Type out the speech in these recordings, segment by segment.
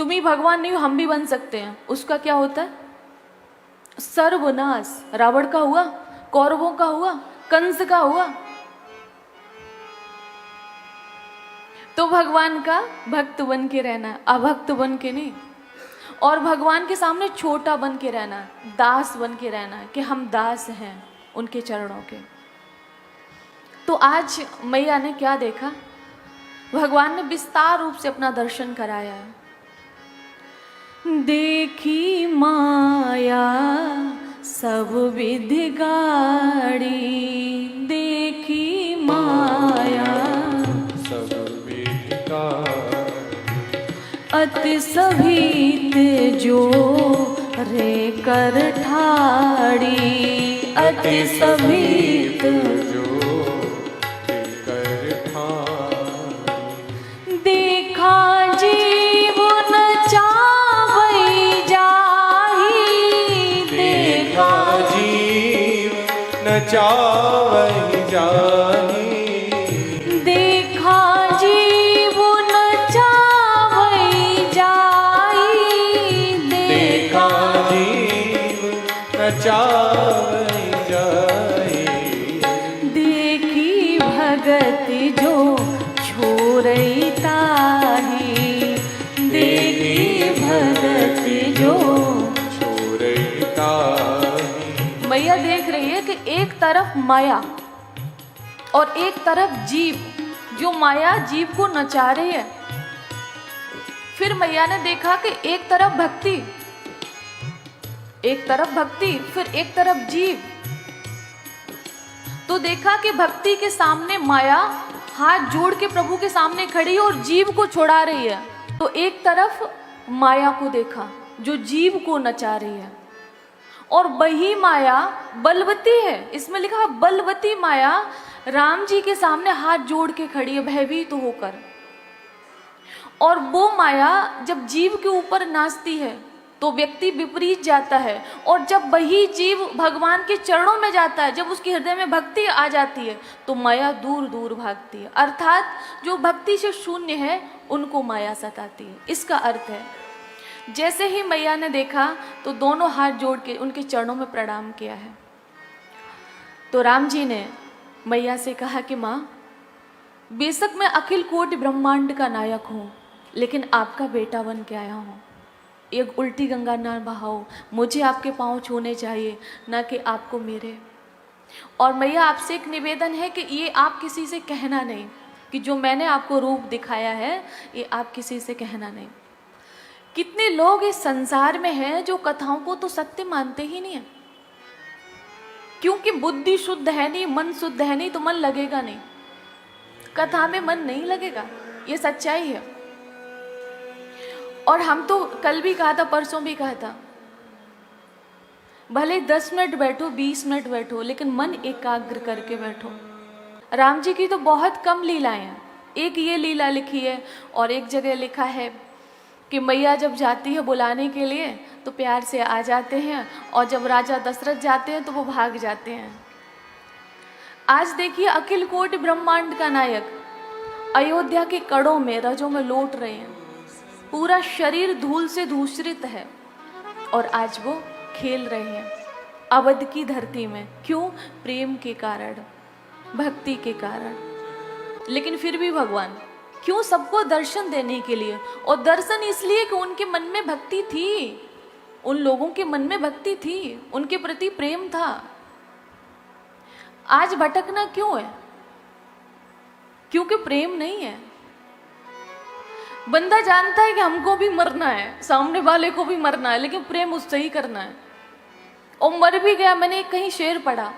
तुम ही भगवान नहीं हो, हम भी बन सकते हैं। उसका क्या होता है? सर्वनाश। रावण का हुआ, कौरवों का हुआ, कंस का हुआ। तो भगवान का भक्त बन के रहना, अभक्त बन के नहीं। और भगवान के सामने छोटा बन के रहना, दास बन के रहना, कि हम दास हैं उनके चरणों के। तो आज मैया ने क्या देखा? भगवान ने विस्तार रूप से अपना दर्शन कराया है। देखी माया सब विधि गाड़ी, देखी माया सब विधि गाड़ी, अति सभीत जो रे कर ठाड़ी, अति सभीत जो कर ठाड़ी। देखा जीव न चावई जाही, देखा जीव न चावहि जाहि, देखा जीव न चावई जाही, देखा जीव न चावहि जाहि। देखी भगत जो छोरई ताही, देखी भगत जो। छोरई ताहि। मैया देख रही है कि एक तरफ माया और एक तरफ जीव, जो माया जीव को नचा रही है। फिर मैया ने देखा कि एक तरफ भक्ति, एक तरफ भक्ति, फिर एक तरफ जीव। तो देखा कि भक्ति के सामने माया हाथ जोड़ के प्रभु के सामने खड़ी है और जीव को छुड़ा रही है। तो एक तरफ माया को देखा जो जीव को नचा रही है, और वही माया बलवती है। इसमें लिखा है बलवती माया राम जी के सामने हाथ जोड़ के खड़ी है भयभीत होकर। और वो माया जब जीव के ऊपर नाचती है तो व्यक्ति विपरीत जाता है, और जब वही जीव भगवान के चरणों में जाता है, जब उसके हृदय में भक्ति आ जाती है, तो माया दूर दूर भागती है। अर्थात जो भक्ति से शून्य है उनको माया सताती है। इसका अर्थ है जैसे ही मैया ने देखा तो दोनों हाथ जोड़ के उनके चरणों में प्रणाम किया है। तो राम जी ने मैया से कहा कि माँ, बेशक मैं अखिल कोटि ब्रह्मांड का नायक हूँ, लेकिन आपका बेटा बन के आया हूँ। एक उल्टी गंगा ना बहाओ, मुझे आपके पाँव छूने चाहिए, ना कि आपको मेरे। और मैया आपसे एक निवेदन है कि ये आप किसी से कहना नहीं कि जो मैंने आपको रूप दिखाया है, ये आप किसी से कहना नहीं। कितने लोग इस संसार में हैं जो कथाओं को तो सत्य मानते ही नहीं है, क्योंकि बुद्धि शुद्ध है नहीं, मन शुद्ध है नहीं, तो मन लगेगा नहीं, कथा में मन नहीं लगेगा। ये सच्चाई है। और हम तो कल भी कहा था, परसों भी कहा था, भले 10 मिनट बैठो, 20 मिनट बैठो, लेकिन मन एकाग्र करके बैठो। राम जी की तो बहुत कम लीलाएं हैं। एक ये लीला लिखी है, और एक जगह लिखा है कि मैया जब जाती है बुलाने के लिए तो प्यार से आ जाते हैं, और जब राजा दशरथ जाते हैं तो वो भाग जाते हैं। आज देखिए अखिल कोटि ब्रह्मांड का नायक अयोध्या के कड़ों में, रजों में लौट रहे हैं, पूरा शरीर धूल से दूषित है, और आज वो खेल रहे हैं अवध की धरती में। क्यों? प्रेम के कारण, भक्ति के कारण। लेकिन फिर भी भगवान क्यों? सबको दर्शन देने के लिए, और दर्शन इसलिए कि उनके मन में भक्ति थी, उन लोगों के मन में भक्ति थी, उनके प्रति प्रेम था। आज भटकना क्यों है? क्योंकि प्रेम नहीं है। बंदा जानता है कि हमको भी मरना है, सामने वाले को भी मरना है, लेकिन प्रेम उससे ही करना है, और मर भी गया। मैंने कहीं शेर पढ़ा,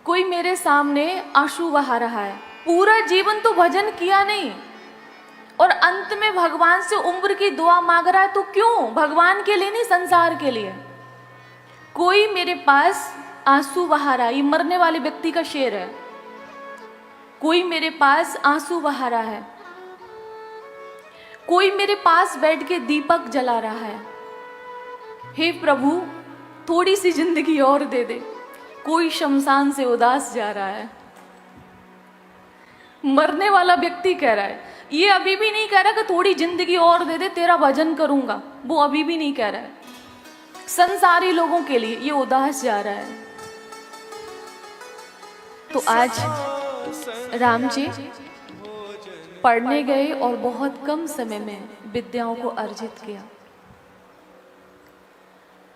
कोई मेरे सामने आंसू बहा रहा है, पूरा जीवन तो भजन किया नहीं, और अंत में भगवान से उम्र की दुआ मांग रहा है। तो क्यों? भगवान के लिए नहीं, संसार के लिए। कोई मेरे पास आंसू बहा रहा है, ये मरने वाले व्यक्ति का शेर है। कोई मेरे पास आंसू बहा रहा है, कोई मेरे पास बैठ के दीपक जला रहा है। हे प्रभु, थोड़ी सी जिंदगी और दे दे। कोई शमशान से उदास जा रहा है। मरने वाला व्यक्ति कह रहा है, ये अभी भी नहीं कह रहा कि थोड़ी जिंदगी और दे दे तेरा भजन करूंगा, वो अभी भी नहीं कह रहा है। संसारी लोगों के लिए ये उदास जा रहा है। तो आज राम जी पढ़ने गए और बहुत कम समय में विद्याओं को अर्जित किया।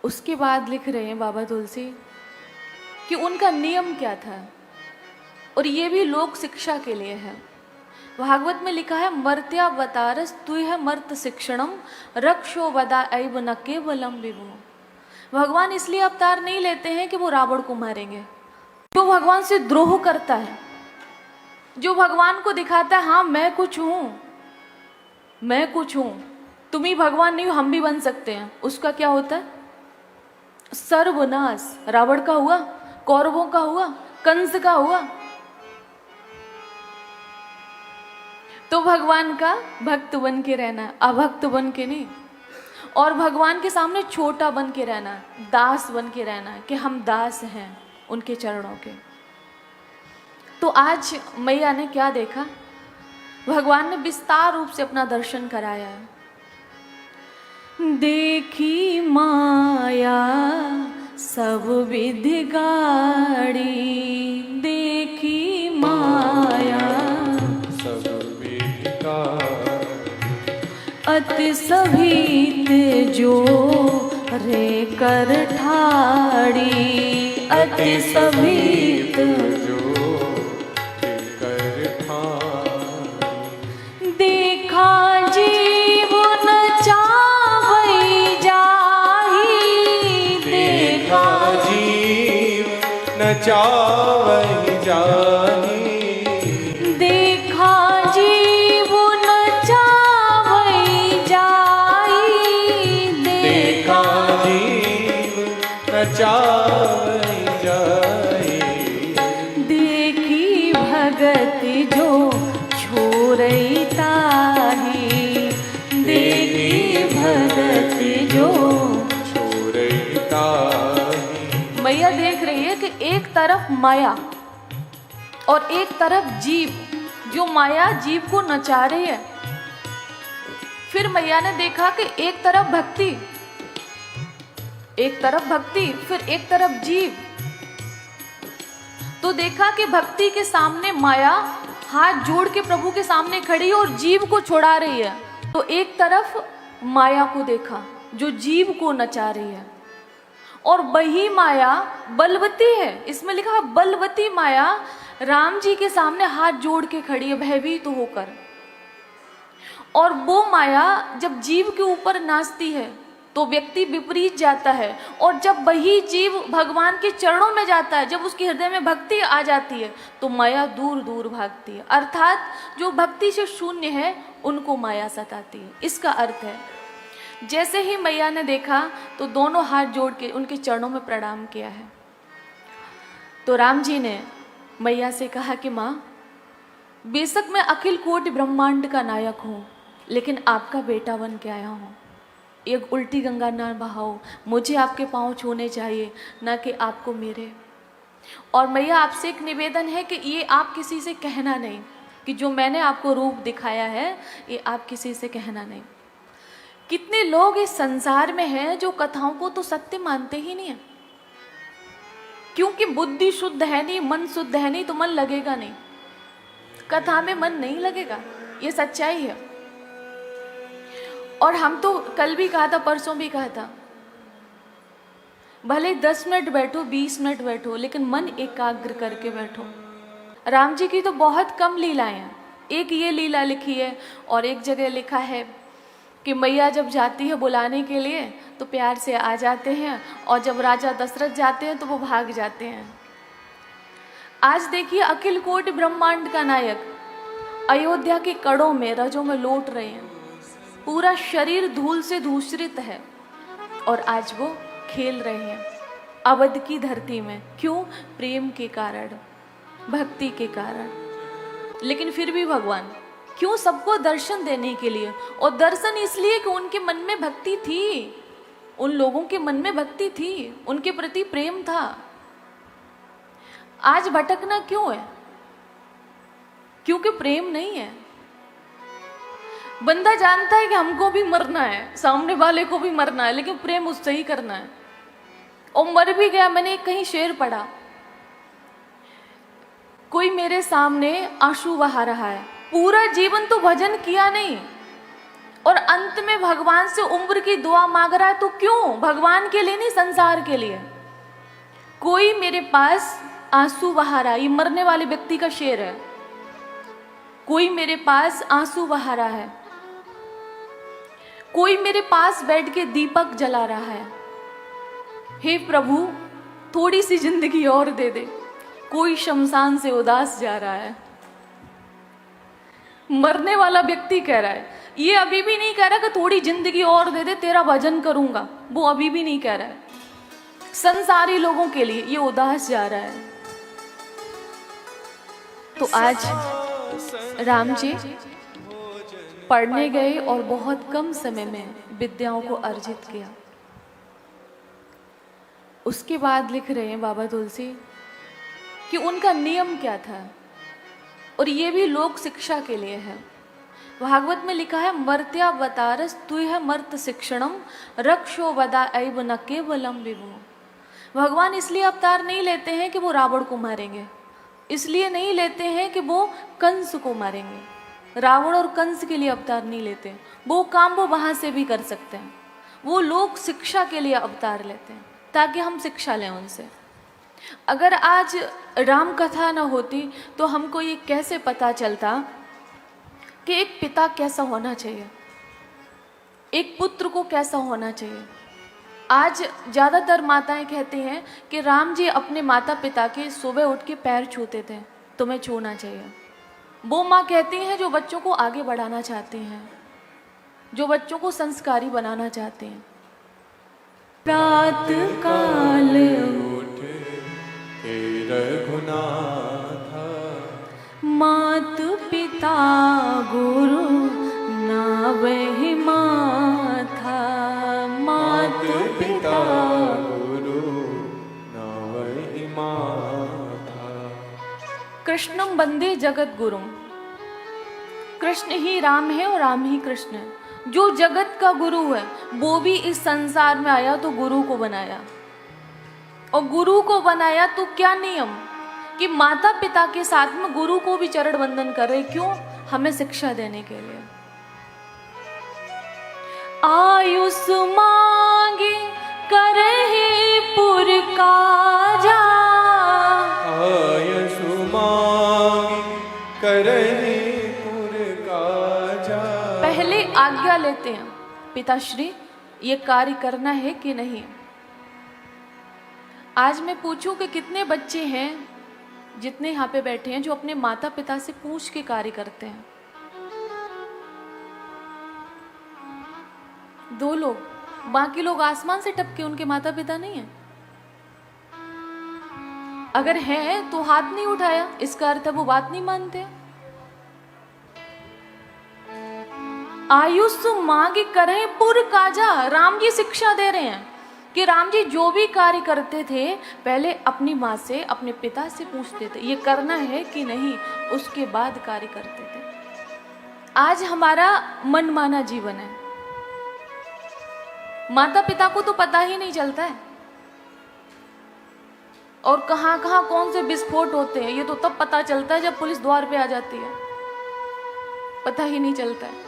उसके बाद लिख रहे हैं बाबा तुलसी कि उनका नियम क्या था, और ये भी लोक शिक्षा के लिए है। भागवत में लिखा है मर्त्यावतारस तुह मर्त शिक्षणम रक्षो वदा ऐव न केवलम विभु। भगवान इसलिए अवतार नहीं लेते हैं कि वो रावण को मारेंगे। जो भगवान से द्रोह करता है, जो भगवान को दिखाता है हाँ मैं कुछ हूं, मैं कुछ हूं, तुम ही भगवान नहीं हो, हम भी बन सकते हैं, उसका क्या होता है? सर्वनाश। रावण का हुआ, कौरवों का हुआ, कंस का हुआ। तो भगवान का भक्त बन के रहना, अभक्त बन के नहीं। और भगवान के सामने छोटा बन के रहना, दास बन के रहना कि हम दास हैं उनके चरणों के। तो आज मैया ने क्या देखा? भगवान ने विस्तार रूप से अपना दर्शन कराया है। देखी माया सब विधि गाड़ी, देखी माया सब विधि गाड़ी, अति सहित जो रे कर ठाड़ी, अति सहित जो कर ठाड़ी। देखा जीव न चावई जाही, देखा जीव न चावहि जाहि, देखा जीव न चावई जाही, देखा जीव न चावहि जाहि। देखी भगत जो छोरई ताही, देखी भगत जो। छोरई ताहि। मैया देख रही है कि एक तरफ माया और एक तरफ जीव, जो माया जीव को नचा रही है। फिर मैया ने देखा कि एक तरफ भक्ति, एक तरफ भक्ति, फिर एक तरफ जीव। तो देखा कि भक्ति के सामने माया हाथ जोड़ के प्रभु के सामने खड़ी और जीव को छुड़ा रही है। तो एक तरफ माया को देखा जो जीव को नचा रही है, और वही माया बलवती है। इसमें लिखा है बलवती माया राम जी के सामने हाथ जोड़ के खड़ी है भयभीत होकर। और वो माया जब जीव के ऊपर नाचती है तो व्यक्ति विपरीत जाता है, और जब वही जीव भगवान के चरणों में जाता है, जब उसके हृदय में भक्ति आ जाती है तो माया दूर दूर भागती है। अर्थात जो भक्ति से शून्य है उनको माया सताती है। इसका अर्थ है जैसे ही मैया ने देखा तो दोनों हाथ जोड़ के उनके चरणों में प्रणाम किया है। तो राम जी ने मैया से कहा कि माँ, बेशक मैं अखिल कोटि ब्रह्मांड का नायक हूँ, लेकिन आपका बेटा बन के आया हूँ। एक उल्टी गंगा ना बहाओ, मुझे आपके पाँव छूने चाहिए, ना कि आपको मेरे। और मैया आपसे एक निवेदन है कि ये आप किसी से कहना नहीं कि जो मैंने आपको रूप दिखाया है ये आप किसी से कहना नहीं। कितने लोग इस संसार में हैं जो कथाओं को तो सत्य मानते ही नहीं है, क्योंकि बुद्धि शुद्ध है नहीं, मन शुद्ध है नहीं, तो मन लगेगा नहीं, कथा में मन नहीं लगेगा, ये सच्चाई है। और हम तो कल भी कहा था, परसों भी कहा था, भले 10 मिनट बैठो, 20 मिनट बैठो, लेकिन मन एकाग्र करके बैठो। राम जी की तो बहुत कम लीलाएं हैं। एक ये लीला लिखी है, और एक जगह लिखा है कि मैया जब जाती है बुलाने के लिए तो प्यार से आ जाते हैं, और जब राजा दशरथ जाते हैं तो वो भाग जाते हैं। आज देखिए अखिल कोटि ब्रह्मांड का नायक अयोध्या के कड़ों में, रजों में लौट रहे हैं, पूरा शरीर धूल से धूसरित है, और आज वो खेल रहे हैं अवध की धरती में। क्यों? प्रेम के कारण, भक्ति के कारण। लेकिन फिर भी भगवान क्यों? सबको दर्शन देने के लिए, और दर्शन इसलिए कि उनके मन में भक्ति थी, उन लोगों के मन में भक्ति थी, उनके प्रति प्रेम था। आज भटकना क्यों है? क्योंकि प्रेम नहीं है। बंदा जानता है कि हमको भी मरना है, सामने वाले को भी मरना है, लेकिन प्रेम उससे ही करना है और मर भी गया। मैंने कहीं शेर पढ़ा, कोई मेरे सामने आंसू बहा रहा है, पूरा जीवन तो भजन किया नहीं और अंत में भगवान से उम्र की दुआ मांग रहा है, तो क्यों? भगवान के लिए नहीं, संसार के लिए। कोई मेरे पास आंसू बहा रहा है, ये मरने वाले व्यक्ति का शेर है। कोई मेरे पास आंसू बहा रहा है, कोई मेरे पास बैठ के दीपक जला रहा है। हे प्रभु, थोड़ी सी जिंदगी और दे दे। कोई शमशान से उदास जा रहा है। मरने वाला व्यक्ति कह रहा है, ये अभी भी नहीं कह रहा कि थोड़ी जिंदगी और दे दे, तेरा भजन करूंगा, वो अभी भी नहीं कह रहा है। संसारी लोगों के लिए ये उदास जा रहा है। तो आज राम जी पढ़ने गए और बहुत कम समय में विद्याओं को अर्जित किया। उसके बाद लिख रहे हैं बाबा तुलसी कि उनका नियम क्या था, और ये भी लोक शिक्षा के लिए है। भागवत में लिखा है, मर्त्या बतारस तुह मर्त शिक्षणम रक्षो वदा ऐव न केवलम विभु। भगवान इसलिए अवतार नहीं लेते हैं कि वो रावण को मारेंगे, इसलिए नहीं लेते हैं कि वो कंस को मारेंगे। रावण और कंस के लिए अवतार नहीं लेते, वो काम वो वहां से भी कर सकते हैं। वो लोग शिक्षा के लिए अवतार लेते हैं ताकि हम शिक्षा लें उनसे। अगर आज राम कथा न होती तो हमको ये कैसे पता चलता कि एक पिता कैसा होना चाहिए, एक पुत्र को कैसा होना चाहिए। आज ज़्यादातर माताएं कहती हैं कि राम जी अपने माता पिता के सुबह उठ के पैर छूते थे, तुम्हें छूना चाहिए। वो माँ कहती हैं जो बच्चों को आगे बढ़ाना चाहती हैं, जो बच्चों को संस्कारी बनाना चाहते हैं। प्रात काल उठ हे रघुनाथ, मात पिता गुरु नावहि माथा। मात पिता गुरु नावहि माथा। कृष्णम वंदे जगत गुरुम। कृष्ण ही राम है और राम ही कृष्ण है। जो जगत का गुरु है वो भी इस संसार में आया तो गुरु को बनाया, और गुरु को बनाया तो क्या नियम कि माता पिता के साथ में गुरु को भी चरण वंदन कर रहे। क्यों? हमें शिक्षा देने के लिए। आयुष मांगे करहि पुर काजा। आयुष मांगे करहि पुर काजा। पहले आज्ञा लेते हैं, पिताश्री ये कार्य करना है कि नहीं। आज मैं पूछूं कि कितने बच्चे हैं जितने यहाँ पे बैठे हैं जो अपने माता पिता से पूछ के कार्य करते हैं? 2 लोग, बाकी लोग आसमान से टपके उनके माता पिता नहीं है। अगर है तो हाथ नहीं उठाया, इसका अर्थ है वो बात नहीं मानते। आयुष मांगे करें पुर काजा। राम जी शिक्षा दे रहे हैं कि राम जी जो भी कार्य करते थे पहले अपनी माँ से, अपने पिता से पूछते थे ये करना है कि नहीं, उसके बाद कार्य करते थे। आज हमारा मनमाना जीवन है, माता पिता को तो पता ही नहीं चलता है, और कहाँ कहाँ कौन से विस्फोट होते हैं ये तो तब पता चलता है जब पुलिस द्वार पे आ जाती है। पता ही नहीं चलता है।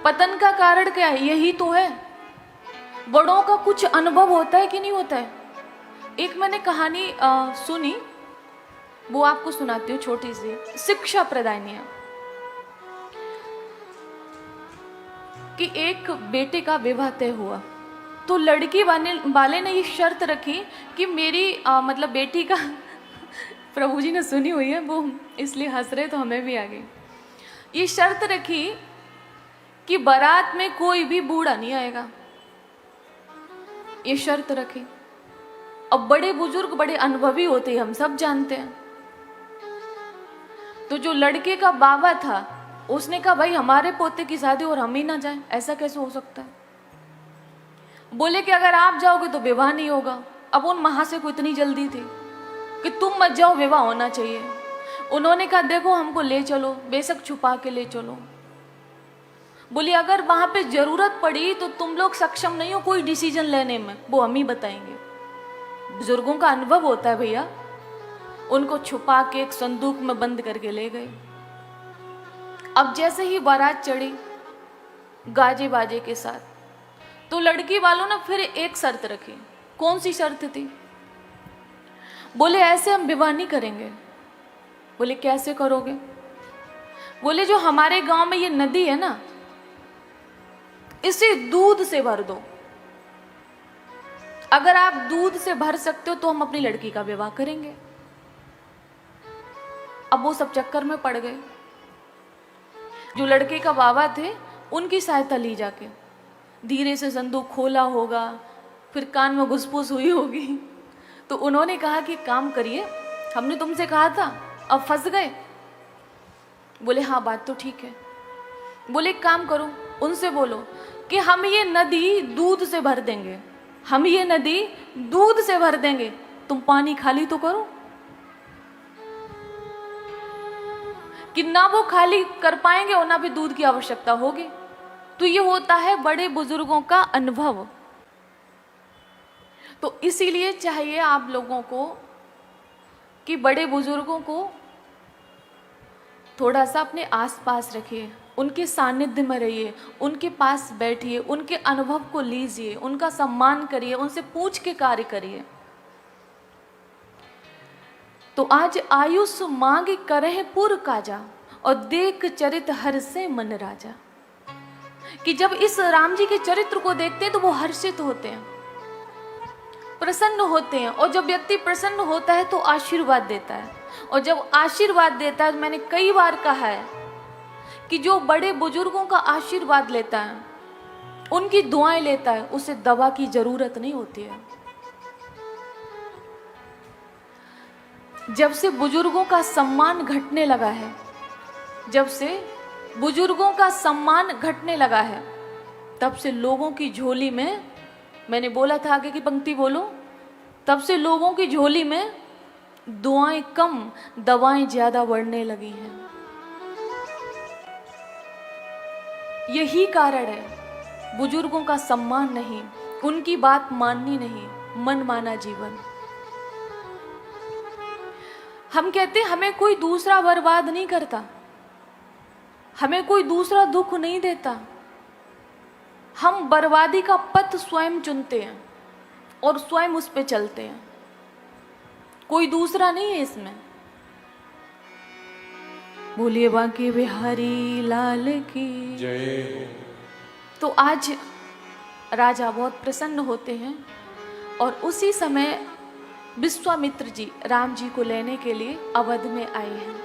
पतन का कारण क्या है? यही तो है। बड़ों का कुछ अनुभव होता है कि नहीं होता है? एक मैंने कहानी सुनी, वो आपको सुनाती हूँ, छोटी सी शिक्षा प्रदायनी है। कि एक बेटे का विवाह तय हुआ तो लड़की वाले ने ये शर्त रखी कि मेरी मतलब बेटी का प्रभु जी ने सुनी हुई है, वो इसलिए हंस रहे तो हमें भी आ गई। ये शर्त रखी कि बारात में कोई भी बूढ़ा नहीं आएगा, ये शर्त रखी। अब बड़े बुजुर्ग बड़े अनुभवी होते हैं, हम सब जानते हैं। तो जो लड़के का बाबा था उसने कहा भाई हमारे पोते की शादी और हम ही ना जाएं, ऐसा कैसे हो सकता है? बोले कि अगर आप जाओगे तो विवाह नहीं होगा। अब उन महाशय को इतनी जल्दी थी कि तुम मत जाओ, विवाह होना चाहिए। उन्होंने कहा देखो हमको ले चलो, बेशक छुपा के ले चलो। बोली अगर वहां पे जरूरत पड़ी तो तुम लोग सक्षम नहीं हो कोई डिसीजन लेने में, वो हम ही बताएंगे। बुजुर्गों का अनुभव होता है भैया। उनको छुपा के एक संदूक में बंद करके ले गए। अब जैसे ही बारात चढ़ी गाजे बाजे के साथ, तो लड़की वालों ने फिर एक शर्त रखी। कौन सी शर्त थी? बोले ऐसे हम विवाह नहीं करेंगे। बोले कैसे करोगे? बोले जो हमारे गांव में ये नदी है ना, इसे दूध से भर दो। अगर आप दूध से भर सकते हो तो हम अपनी लड़की का विवाह करेंगे। अब वो सब चक्कर में पड़ गए। जो लड़के का बाबा थे उनकी सहायता ली जाके, धीरे से संदूक खोला होगा, फिर कान में घुसपुस हुई होगी, तो उन्होंने कहा कि काम करिए, हमने तुमसे कहा था, अब फंस गए। बोले हाँ बात तो ठीक है। बोले एक काम करो, उनसे बोलो कि हम ये नदी दूध से भर देंगे, हम ये नदी दूध से भर देंगे, तुम पानी खाली तो करो। कि ना वो खाली कर पाएंगे और ना भी दूध की आवश्यकता होगी। तो ये होता है बड़े बुजुर्गों का अनुभव। तो इसीलिए चाहिए आप लोगों को कि बड़े बुजुर्गों को थोड़ा सा अपने आसपास रखिए, उनके सानिध्य में रहिए, उनके पास बैठिए, उनके अनुभव को लीजिए, उनका सम्मान करिए, उनसे पूछ के कार्य करिए। तो आज आयुष मांग करह पुर काजा और देख चरित हर से मन राजा। कि जब इस राम जी के चरित्र को देखते हैं तो वो हर्षित होते हैं, प्रसन्न होते हैं। और जब व्यक्ति प्रसन्न होता है तो आशीर्वाद देता है, और जब आशीर्वाद देता है, तो मैंने कई बार कहा है कि जो बड़े बुजुर्गों का आशीर्वाद लेता है, उनकी दुआएं लेता है, उसे दवा की जरूरत नहीं होती है। जब से बुजुर्गों का सम्मान घटने लगा है, जब से बुजुर्गों का सम्मान घटने लगा है, तब से लोगों की झोली में, मैंने बोला था आगे की पंक्ति बोलो, तब से लोगों की झोली में दुआएं कम दवाएं ज्यादा बढ़ने लगी हैं। यही कारण है बुजुर्गों का सम्मान नहीं, उनकी बात माननी नहीं, मन माना जीवन। हम कहते हैं हमें कोई दूसरा बर्बाद नहीं करता, हमें कोई दूसरा दुख नहीं देता। हम बर्बादी का पथ स्वयं चुनते हैं और स्वयं उस पे चलते हैं, कोई दूसरा नहीं है इसमें। बोलिए बांके बिहारी लाल की जय हो। तो आज राजा बहुत प्रसन्न होते हैं और उसी समय विश्वामित्र जी राम जी को लेने के लिए अवध में आए हैं।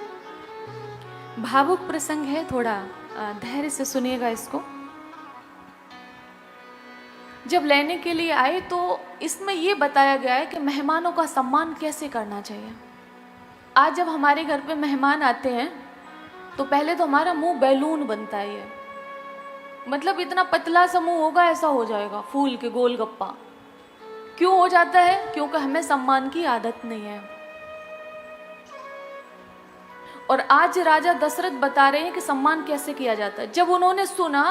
भावुक प्रसंग है, थोड़ा धैर्य से सुनिएगा इसको। जब लेने के लिए आए तो इसमें यह बताया गया है कि मेहमानों का सम्मान कैसे करना चाहिए। आज जब हमारे घर पे मेहमान आते हैं तो पहले तो हमारा मुंह बैलून बनता है, मतलब इतना पतला सा मुंह होगा ऐसा हो जाएगा, फूल के गोलगप्पा। क्यों हो जाता है? क्योंकि हमें सम्मान की आदत नहीं है। और आज राजा दशरथ बता रहे हैं कि सम्मान कैसे किया जाता है। जब उन्होंने सुना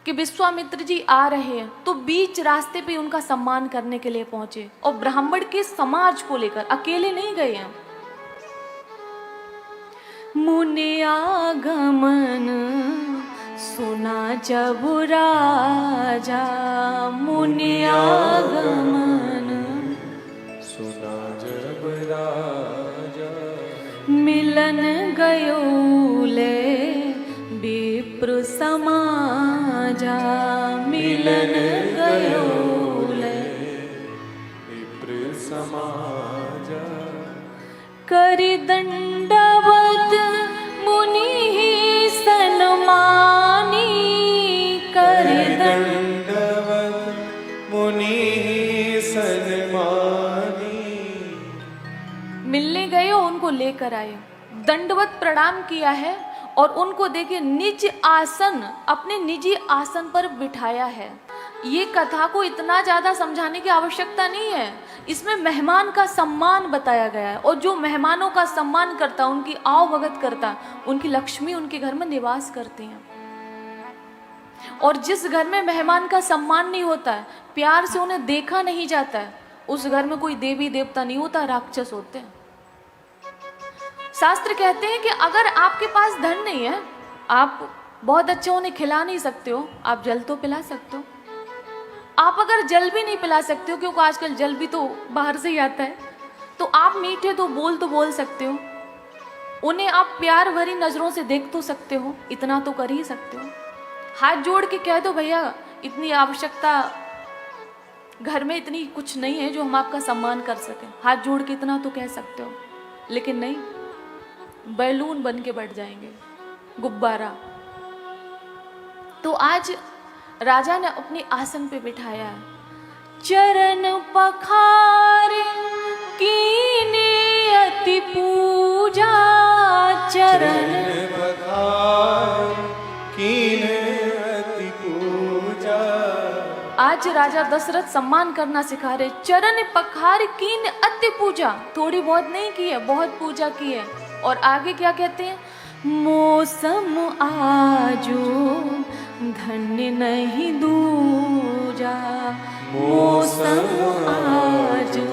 कि विश्वामित्र जी आ रहे हैं तो बीच रास्ते पे उनका सम्मान करने के लिए पहुंचे, और ब्राह्मण के समाज को लेकर, अकेले नहीं गए हैं। मुनि आगमन सुना जब राजा, मुनि आगमन सुना जब राजा, मिलन गयो ले विप्र समाजा, मिलन गयो ले विप्र समाजा। करि दंडवत मुनि सन्मानी, करि दंडवत मुनि सन्मानी। मिलने गए और उनको लेकर आए, दंडवत प्रणाम किया है और उनको देखिए निज आसन, अपने निजी आसन पर बिठाया है। ये कथा को इतना ज्यादा समझाने की आवश्यकता नहीं है। इसमें मेहमान का सम्मान बताया गया है, और जो मेहमानों का सम्मान करता, उनकी आव भगत करता, उनकी लक्ष्मी उनके घर में निवास करती हैं। और जिस घर में मेहमान का सम्मान नहीं होता है, प्यार से उन्हें देखा नहीं जाता है, उस घर में कोई देवी देवता नहीं होता, राक्षस होते हैं। शास्त्र कहते हैं कि अगर आपके पास धन नहीं है, आप बहुत अच्छे उन्हें खिला नहीं सकते हो, आप जल तो पिला सकते हो। आप अगर जल भी नहीं पिला सकते हो, क्योंकि आजकल जल भी तो बाहर से ही आता है, तो आप मीठे तो बोल सकते हो। उन्हें आप प्यार भरी नजरों से देख तो सकते हो, इतना तो कर ही सकते हो। हाथ जोड़ के कह दो, भैया इतनी आवश्यकता घर में इतनी कुछ नहीं है जो हम आपका सम्मान कर सकें, हाथ जोड़ के इतना तो कह सकते हो। लेकिन नहीं, बैलून बन के बैठ जाएंगे, गुब्बारा। तो आज राजा ने अपने आसन पे बिठाया, चरण पखारे कीने अति पूजा, चरण पखार कीने अति पूजा। आज राजा दशरथ सम्मान करना सिखा रहे, चरण पखार कीन अति पूजा, थोड़ी बहुत नहीं की है, बहुत पूजा की है। और आगे क्या कहते हैं, मौसम आजो धन्य नहीं दूजा, मौसम आजो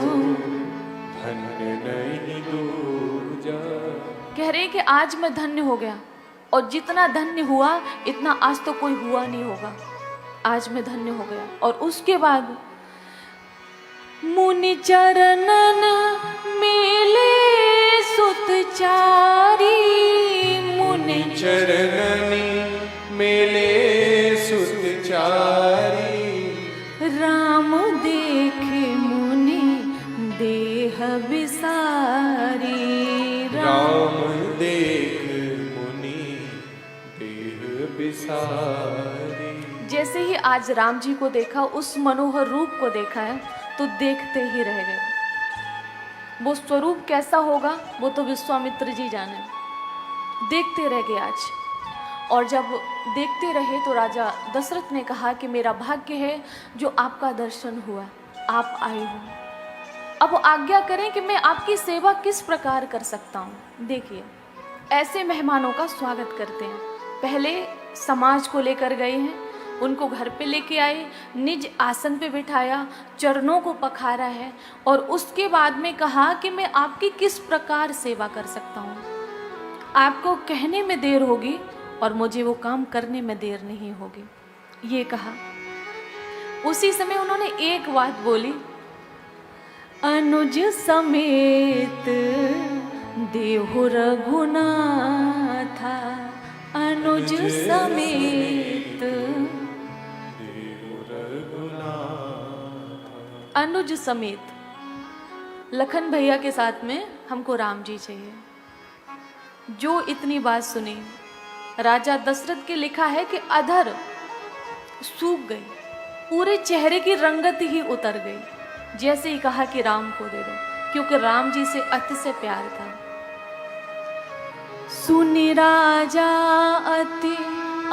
धन्य नहीं दूजा। कह रहे कि आज मैं धन्य हो गया, और जितना धन्य हुआ इतना आज तो कोई हुआ नहीं होगा, आज मैं धन्य हो गया। और उसके बाद मुनि चरणन मेले सुतचारी, मुनि चरणनी मेले सुतचारी, राम देखे मुनि देह बिसारी, राम देख मुनि देह बिसारी। जैसे ही आज राम जी को देखा, उस मनोहर रूप को देखा है, तो देखते ही रह गए। वो स्वरूप कैसा होगा वो तो विश्वामित्र जी जाने, देखते रह गए आज। और जब देखते रहे तो राजा दशरथ ने कहा कि मेरा भाग्य है जो आपका दर्शन हुआ, आप आए हो। अब आज्ञा करें कि मैं आपकी सेवा किस प्रकार कर सकता हूँ। देखिए, ऐसे मेहमानों का स्वागत करते हैं। पहले समाज को लेकर गए हैं, उनको घर पे लेके आए, निज आसन पे बिठाया, चरणों को पखारा है, और उसके बाद में कहा कि मैं आपकी किस प्रकार सेवा कर सकता हूँ। आपको कहने में देर होगी और मुझे वो काम करने में देर नहीं होगी, ये कहा। उसी समय उन्होंने एक बात बोली, अनुज समेत देहु रघुनाथा, अनुज समेत, अनुज समेत। लखन भैया के साथ में हमको राम जी चाहिए। जो इतनी बात सुनी, राजा दशरथ के लिखा है कि अधर सूख गई, पूरे चेहरे की रंगत ही उतर गई। जैसे ही कहा कि राम को दे दो, क्योंकि राम जी से अति से प्यार था। सुनि राजा अति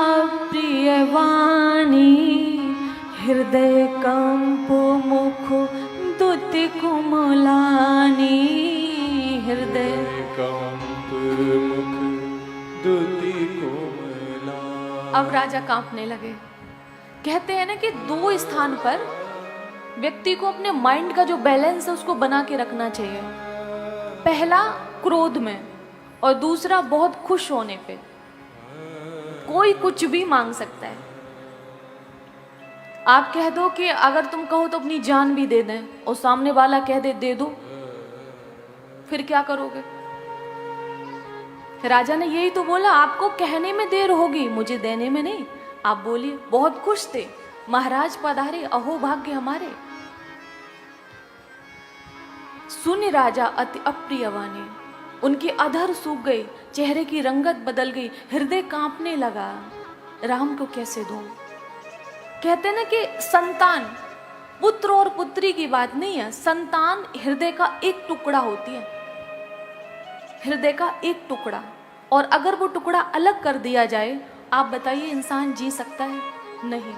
अप्रिय वाणी, हृदय कंपो मुख दुति कुमलानी, हृदय कंप मुख दुति कोमला। अब राजा कांपने लगे। कहते हैं ना कि दो स्थान पर व्यक्ति को अपने माइंड का जो बैलेंस है उसको बना के रखना चाहिए। पहला क्रोध में, और दूसरा बहुत खुश होने पे। कोई कुछ भी मांग सकता है। आप कह दो कि अगर तुम कहो तो अपनी जान भी दे दें, और सामने वाला कह दे दो, फिर क्या करोगे? राजा ने यही तो बोला, आपको कहने में देर होगी, मुझे देने में नहीं। आप बोलिए। बहुत खुश थे, महाराज पधारे, अहो भाग्य हमारे। सुनि राजा अति अप्रिय वाणी, उनकी अधर सूख गई, चेहरे की रंगत बदल गई, हृदय कांपने लगा। राम को कैसे दूं? कहते ना कि संतान, पुत्र और पुत्री की बात नहीं है, संतान हृदय का एक टुकड़ा होती है, हृदय का एक टुकड़ा। और अगर वो टुकड़ा अलग कर दिया जाए, आप बताइए इंसान जी सकता है? नहीं।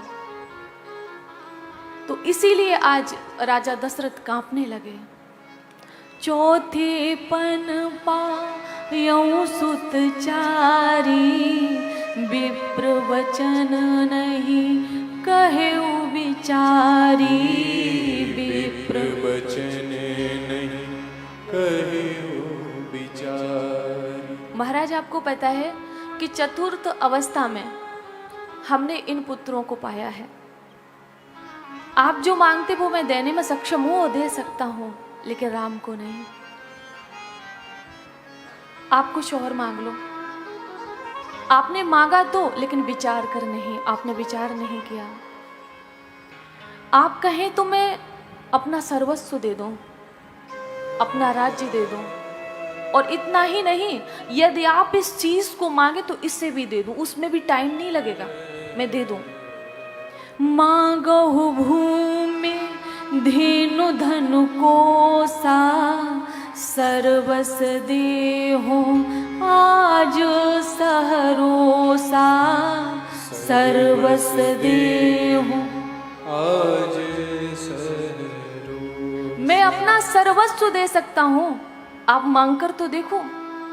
तो इसीलिए आज राजा दशरथ कांपने लगे। चौथे पन पायौ सुत चारी, विप्र वचन नहीं कहे विचारी। विप्र वचन नहीं कहे विचारी। महाराज, आपको पता है कि चतुर्थ अवस्था में हमने इन पुत्रों को पाया है। आप जो मांगते वो मैं देने में सक्षम हूं और दे सकता हूं, लेकिन राम को नहीं। आप कुछ और मांग लो। आपने मांगा तो, लेकिन विचार कर नहीं, आपने विचार नहीं किया। आप कहें तो मैं अपना सर्वस्व दे दूं, अपना राज्य दे दूं, और इतना ही नहीं, यदि आप इस चीज को मांगे तो इससे भी दे दूं, उसमें भी टाइम नहीं लगेगा, मैं दे दूं। मांगहु भूमि धेनु धनु कोसा, सर्वस देहु आज सहरोसा। सर्वस देहु आज सहरो। मैं अपना सर्वस्व दे सकता हूं, आप मांगकर तो देखो।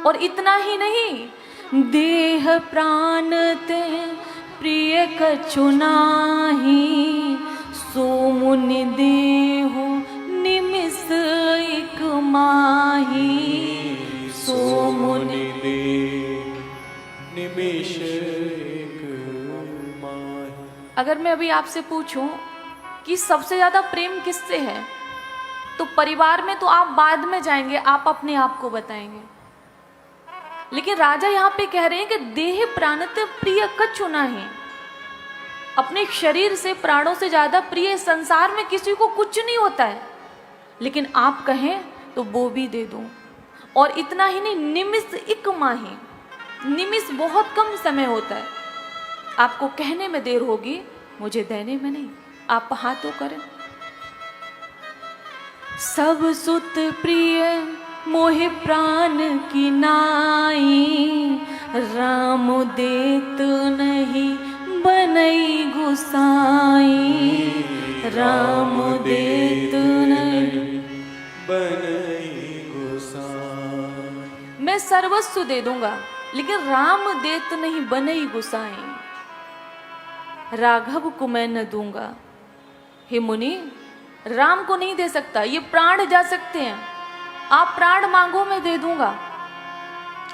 और इतना ही नहीं, देह प्राण ते प्रिय कछु नाही, सो मुनि देहु निमिष एक माही। सो मुनि निमिष एक माही। अगर मैं अभी आपसे पूछूं कि सबसे ज्यादा प्रेम किससे है, तो परिवार में तो आप बाद में जाएंगे, आप अपने आप को बताएंगे। लेकिन राजा यहाँ पे कह रहे हैं कि देह प्राणते प्रिय कछु नाही। अपने शरीर से, प्राणों से ज्यादा प्रिय संसार में किसी को कुछ नहीं होता है, लेकिन आप कहें तो वो भी दे दूं। और इतना ही नहीं, निमिष एक माही, निमिष बहुत कम समय होता है। आपको कहने में देर होगी, मुझे देने में नहीं। आप हाथों करें। सब सुत प्रिय मोहि प्राण की नाई, राम देत नहीं बनई गुसाई। राम देत नहीं बनई गुसाई। मैं सर्वस्व दे दूंगा, लेकिन राम देत नहीं बनई गुसाई। राघव को मैं न दूंगा। हे मुनि, राम को नहीं दे सकता, ये प्राण जा सकते हैं। आप प्राण मांगो मैं दे दूंगा,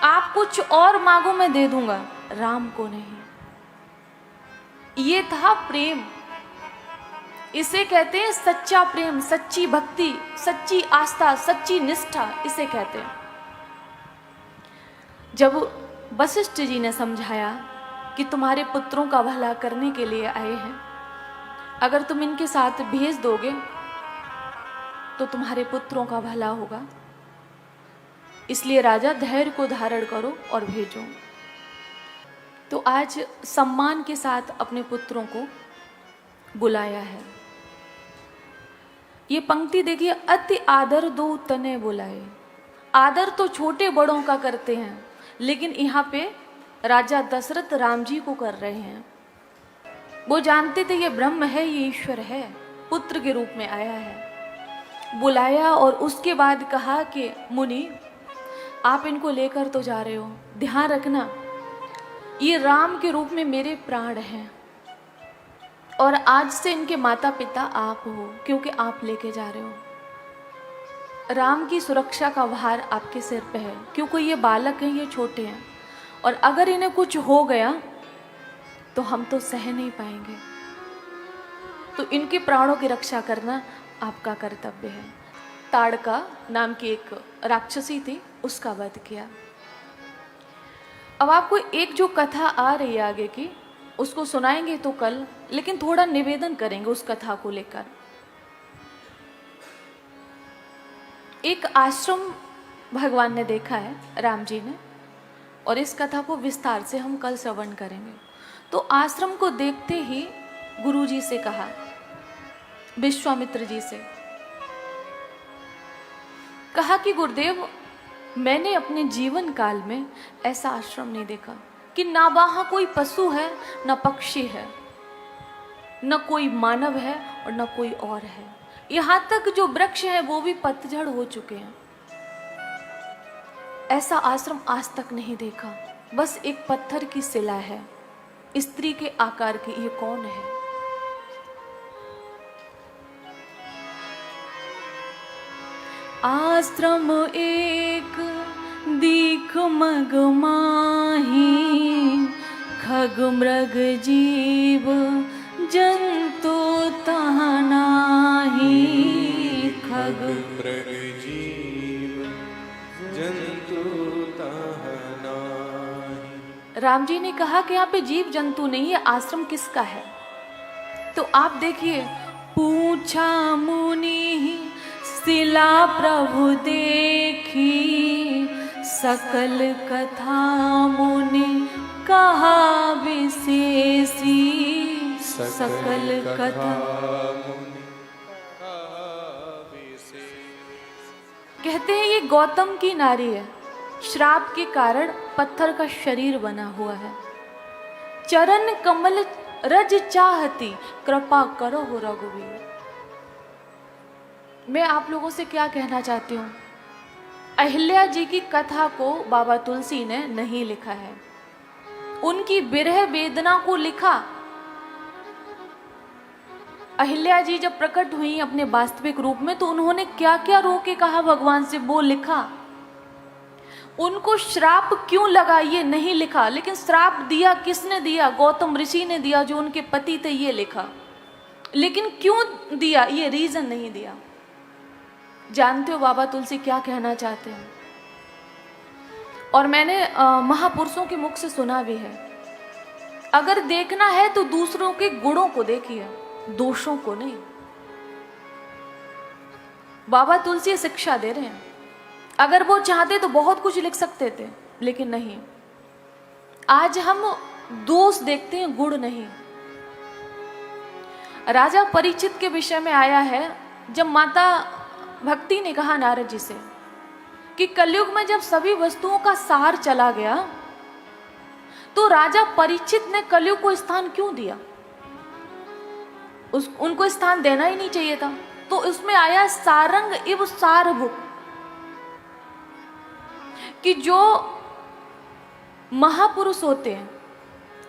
आप कुछ और मांगो मैं दे दूंगा, राम को नहीं। ये था प्रेम। इसे कहते हैं सच्चा प्रेम, सच्ची भक्ति, सच्ची आस्था, सच्ची निष्ठा, इसे कहते हैं। जब वशिष्ठ जी ने समझाया कि तुम्हारे पुत्रों का भला करने के लिए आए हैं, अगर तुम इनके साथ भेज दोगे तो तुम्हारे पुत्रों का भला होगा, इसलिए राजा धैर्य को धारण करो और भेजो। तो आज सम्मान के साथ अपने पुत्रों को बुलाया है। ये पंक्ति देखिए, अति आदर दो तने बुलाए। आदर तो छोटे बड़ों का करते हैं, लेकिन यहाँ पे राजा दशरथ राम जी को कर रहे हैं। वो जानते थे ये ब्रह्म है, ये ईश्वर है, पुत्र के रूप में आया है। बुलाया और उसके बाद कहा कि मुनि, आप इनको लेकर तो जा रहे हो, ध्यान रखना ये राम के रूप में मेरे प्राण हैं, और आज से इनके माता पिता आप हो, क्योंकि आप लेके जा रहे हो। राम की सुरक्षा का भार आपके सिर पे है, क्योंकि ये बालक हैं, ये छोटे हैं, और अगर इन्हें कुछ हो गया तो हम तो सह नहीं पाएंगे। तो इनके प्राणों की रक्षा करना आपका कर्तव्य है। ताड़का नाम की एक राक्षसी थी, उसका वध किया। अब आपको एक जो कथा आ रही है आगे की, उसको सुनाएंगे तो कल, लेकिन थोड़ा निवेदन करेंगे उस कथा को लेकर। एक आश्रम भगवान ने देखा है, राम जी ने, और इस कथा को विस्तार से हम कल श्रवण करेंगे। तो आश्रम को देखते ही गुरु जी से कहा, विश्वामित्र जी से कहा कि गुरुदेव, मैंने अपने जीवन काल में ऐसा आश्रम नहीं देखा कि ना वहां कोई पशु है ना पक्षी है। न कोई मानव है और न कोई और है। यहाँ तक जो वृक्ष है वो भी पतझड़ हो चुके हैं। ऐसा आश्रम आज तक नहीं देखा, बस एक पत्थर की शिला है, स्त्री के आकार की। ये कौन है? आश्रम एक दीख मग माही, खग मृग जीव जंतु तहाँ नाही। खग मृग जीव जंतु तहाँ नाही। राम जी ने कहा कि यहाँ पे जीव जंतु नहीं है, आश्रम किसका है? तो आप देखिए, पूछा मुनि शिला प्रभु देखी, सकल कथा मुनि कहा विशेषी। सकल कथा कहते हैं ये गौतम की नारी है, श्राप के कारण पत्थर का शरीर बना हुआ है। चरण कमल रज चाहती, कृपा करो हो रघुवीर। मैं आप लोगों से क्या कहना चाहती हूँ, अहिल्या जी की कथा को बाबा तुलसी ने नहीं लिखा है, उनकी विरह वेदना को लिखा। अहिल्या जी जब प्रकट हुई अपने वास्तविक रूप में तो उन्होंने क्या क्या रो के कहा भगवान से, वो लिखा। उनको श्राप क्यों लगा ये नहीं लिखा, लेकिन श्राप दिया किसने दिया? गौतम ऋषि ने दिया, जो उनके पति थे, ये लिखा। लेकिन क्यों दिया ये रीजन नहीं दिया। जानते हो बाबा तुलसी क्या कहना चाहते हैं? और मैंने महापुरुषों के मुख से सुना भी है, अगर देखना है तो दूसरों के गुणों को देखिए, दोषों को नहीं। बाबा तुलसी शिक्षा दे रहे हैं। अगर वो चाहते तो बहुत कुछ लिख सकते थे, लेकिन नहीं। आज हम दोष देखते हैं, गुण नहीं। राजा परीक्षित के विषय में आया है, जब माता भक्ति ने कहा नारद जी से कि कलयुग में जब सभी वस्तुओं का सार चला गया तो राजा परीक्षित ने कलयुग को स्थान क्यों दिया? उनको स्थान देना ही नहीं चाहिए था। तो उसमें आया सारंग इव सारभुक, कि जो महापुरुष होते हैं,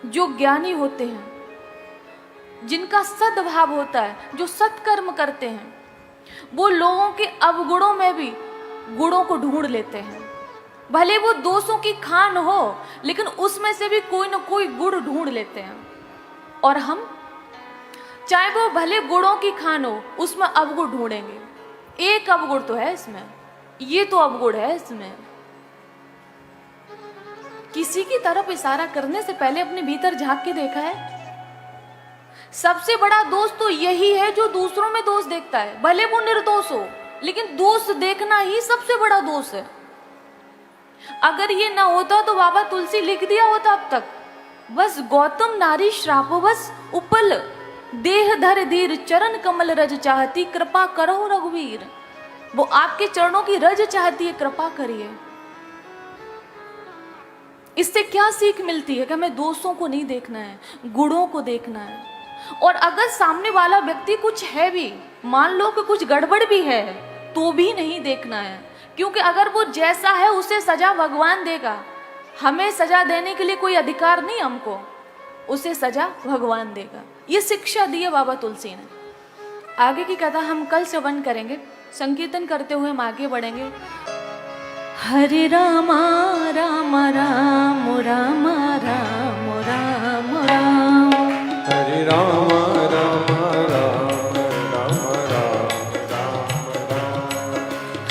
जो ज्ञानी होते हैं, जिनका सद्भाव होता है, जो सत्कर्म करते हैं, वो लोगों के अवगुणों में भी गुणों को ढूंढ लेते हैं। भले वो दोषों की खान हो, लेकिन उसमें से भी कोई न कोई गुण ढूंढ लेते हैं। और हम चाहे वो भले गुणों की खान हो, उसमें अवगुण ढूंढेंगे। एक अवगुण तो है इसमें, ये तो अवगुण है इसमें। किसी की तरफ इशारा करने से पहले अपने भीतर झांक के देखा है? सबसे बड़ा दोष तो यही है जो दूसरों में दोष देखता है, भले वो निर्दोष हो, लेकिन दोष देखना ही सबसे बड़ा दोष है। अगर ये ना होता तो बाबा तुलसी लिख दिया होता अब तक, बस गौतम नारी श्रापो बस उपल, देह धर धीर चरण कमल रज चाहती, कृपा करो रघुवीर। वो आपके चरणों की रज चाहती है, कृपा करिए। इससे क्या सीख मिलती है कि हमें दोषों को नहीं देखना है, गुणों को देखना है। और अगर सामने वाला व्यक्ति कुछ है भी, मान लो कि कुछ गड़बड़ भी है, तो भी नहीं देखना है, क्योंकि अगर वो जैसा है उसे सजा भगवान देगा। हमें सजा देने के लिए कोई अधिकार नहीं, हमको उसे सजा भगवान देगा। ये शिक्षा दी है बाबा तुलसी ने। आगे की कथा हम कल श्रवण करेंगे, संकीर्तन करते हुए हम आगे बढ़ेंगे। हरे रामा राम राम राम राम राम राम, हरे राम राम राम राम राम राम राम,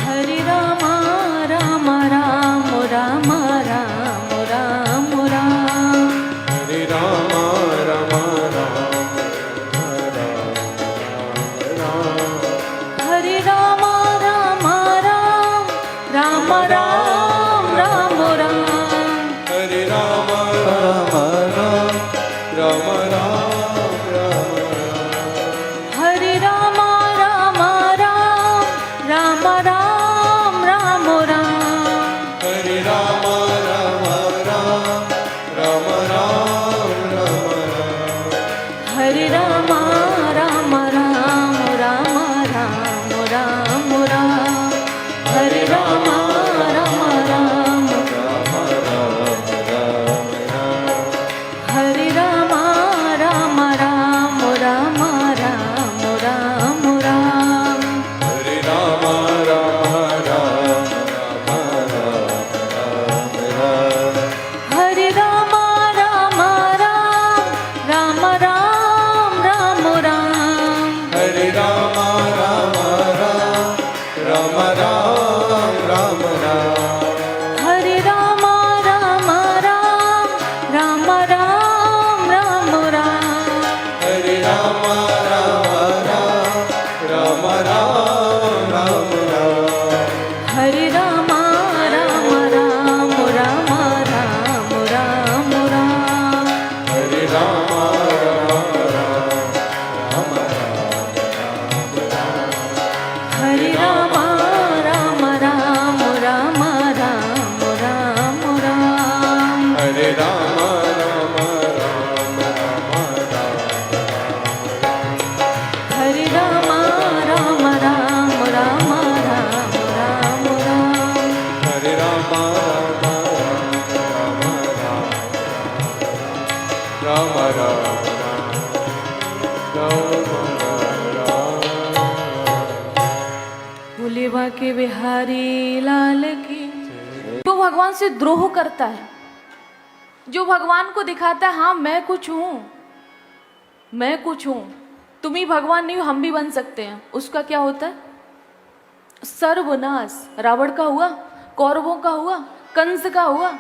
हरे राम राम राम राम राम राम राम, हरे राम राम राम राम राम, हरे राम राम राम राम राम राम राम, हरे राम राम राम राम राम राम, हरे राम राम राम राम राम राम राम, हरे राम राम राम राम राम राम राम, हरे राम राम राम राम राम। भोले बाके बिहारी लाल की। जो भगवान से द्रोह करता है, जो भगवान को दिखाता है हाँ मैं कुछ हूं, मैं कुछ हूं, तुम ही भगवान नहीं हो, हम भी बन सकते हैं, उसका क्या होता है? सर्वनाश। रावण का हुआ, कौरवों का हुआ, कंस का हुआ।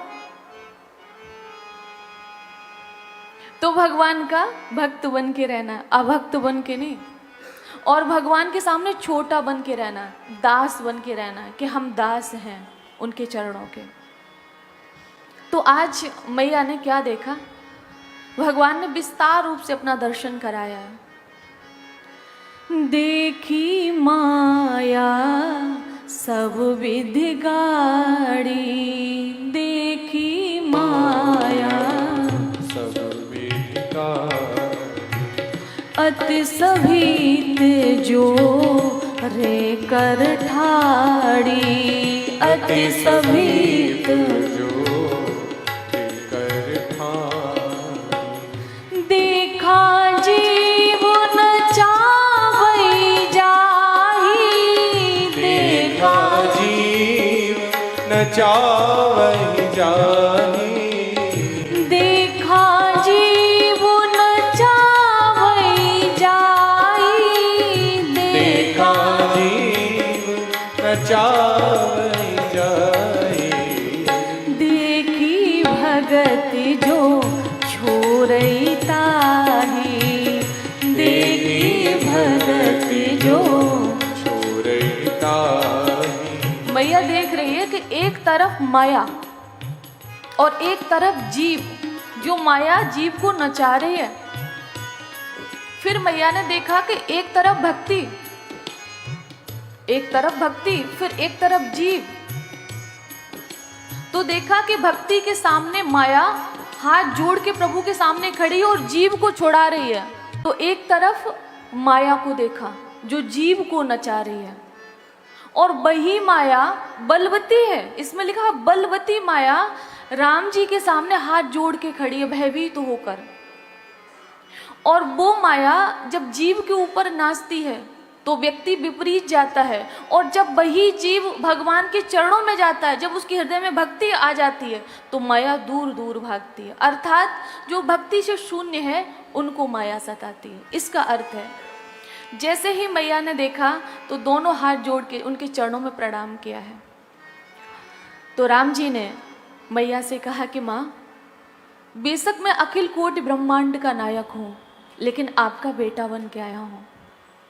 तो भगवान का भक्त बन के रहना, अभक्त बन के नहीं। और भगवान के सामने छोटा बन के रहना, दास बन के रहना कि हम दास हैं उनके चरणों के। तो आज मैया ने क्या देखा? भगवान ने विस्तार रूप से अपना दर्शन कराया है। देखी माया सब विधि गाड़ी, देखी माया सब विधिका अति सभीत जो रे कर ठाड़ी, अति सभीत जो कर ठाड़ी। देखा जीव न चावई जाही, देखा जीव न चावहि जाहि, देखा जीव न चावई जाही, देखा जीव न चावहि जाहि। देखी भगति जो छोरई ताही, देखी भगति जो। छोरई ताहि। मैया देख रही है कि एक तरफ माया और एक तरफ जीव, जो माया जीव को नचा रही है। फिर मैया ने देखा कि एक तरफ भक्ति, एक तरफ भक्ति, फिर एक तरफ जीव। तो देखा कि भक्ति के सामने माया हाथ जोड़ के प्रभु के सामने खड़ी है और जीव को छुड़ा रही है। तो एक तरफ माया को देखा जो जीव को नचा रही है, और वही माया बलवती है। इसमें लिखा बलवती माया राम जी के सामने हाथ जोड़ के खड़ी है भयभीत होकर। और वो माया जब जीव के ऊपर नाचती है तो व्यक्ति विपरीत जाता है, और जब वही जीव भगवान के चरणों में जाता है, जब उसके हृदय में भक्ति आ जाती है तो माया दूर दूर भागती है। अर्थात जो भक्ति से शून्य है उनको माया सताती है। इसका अर्थ है जैसे ही मैया ने देखा तो दोनों हाथ जोड़ के उनके चरणों में प्रणाम किया है। तो राम जी ने मैया से कहा कि माँ, बेशक मैं अखिल कोटि ब्रह्मांड का नायक हूँ, लेकिन आपका बेटा बन के आया हूँ।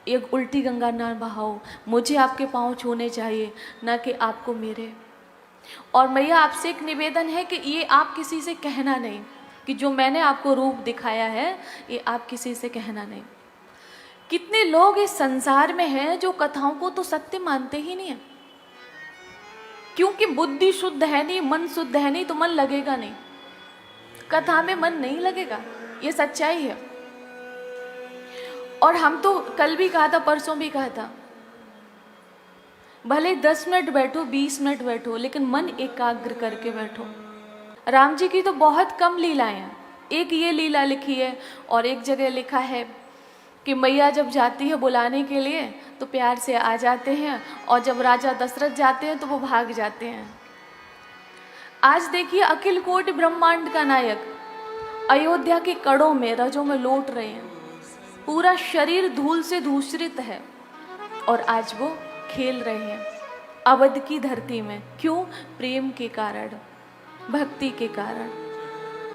एक उल्टी गंगा ना बहाओ, मुझे आपके पाँव छूने चाहिए, ना कि आपको मेरे। और मैया आपसे एक निवेदन है कि ये आप किसी से कहना नहीं कि जो मैंने आपको रूप दिखाया है ये आप किसी से कहना नहीं। कितने लोग इस संसार में हैं जो कथाओं को तो सत्य मानते ही नहीं है, क्योंकि बुद्धि शुद्ध है नहीं, मन शुद्ध है नहीं, तो मन लगेगा नहीं, कथा में मन नहीं लगेगा, ये सच्चाई है। और हम तो कल भी कहा था, परसों भी कहा था, भले 10 मिनट बैठो, 20 मिनट बैठो, लेकिन मन एकाग्र करके बैठो। राम जी की तो बहुत कम लीलाएं हैं। एक ये लीला लिखी है, और एक जगह लिखा है कि मैया जब जाती है बुलाने के लिए तो प्यार से आ जाते हैं, और जब राजा दशरथ जाते हैं तो वो भाग जाते हैं। आज देखिए अखिल कोटि ब्रह्मांड का नायक अयोध्या के कड़ों में, रजों में लौट रहे हैं, पूरा शरीर धूल से धूसरित है, और आज वो खेल रहे हैं अवध की धरती में। क्यों? प्रेम के कारण, भक्ति के कारण।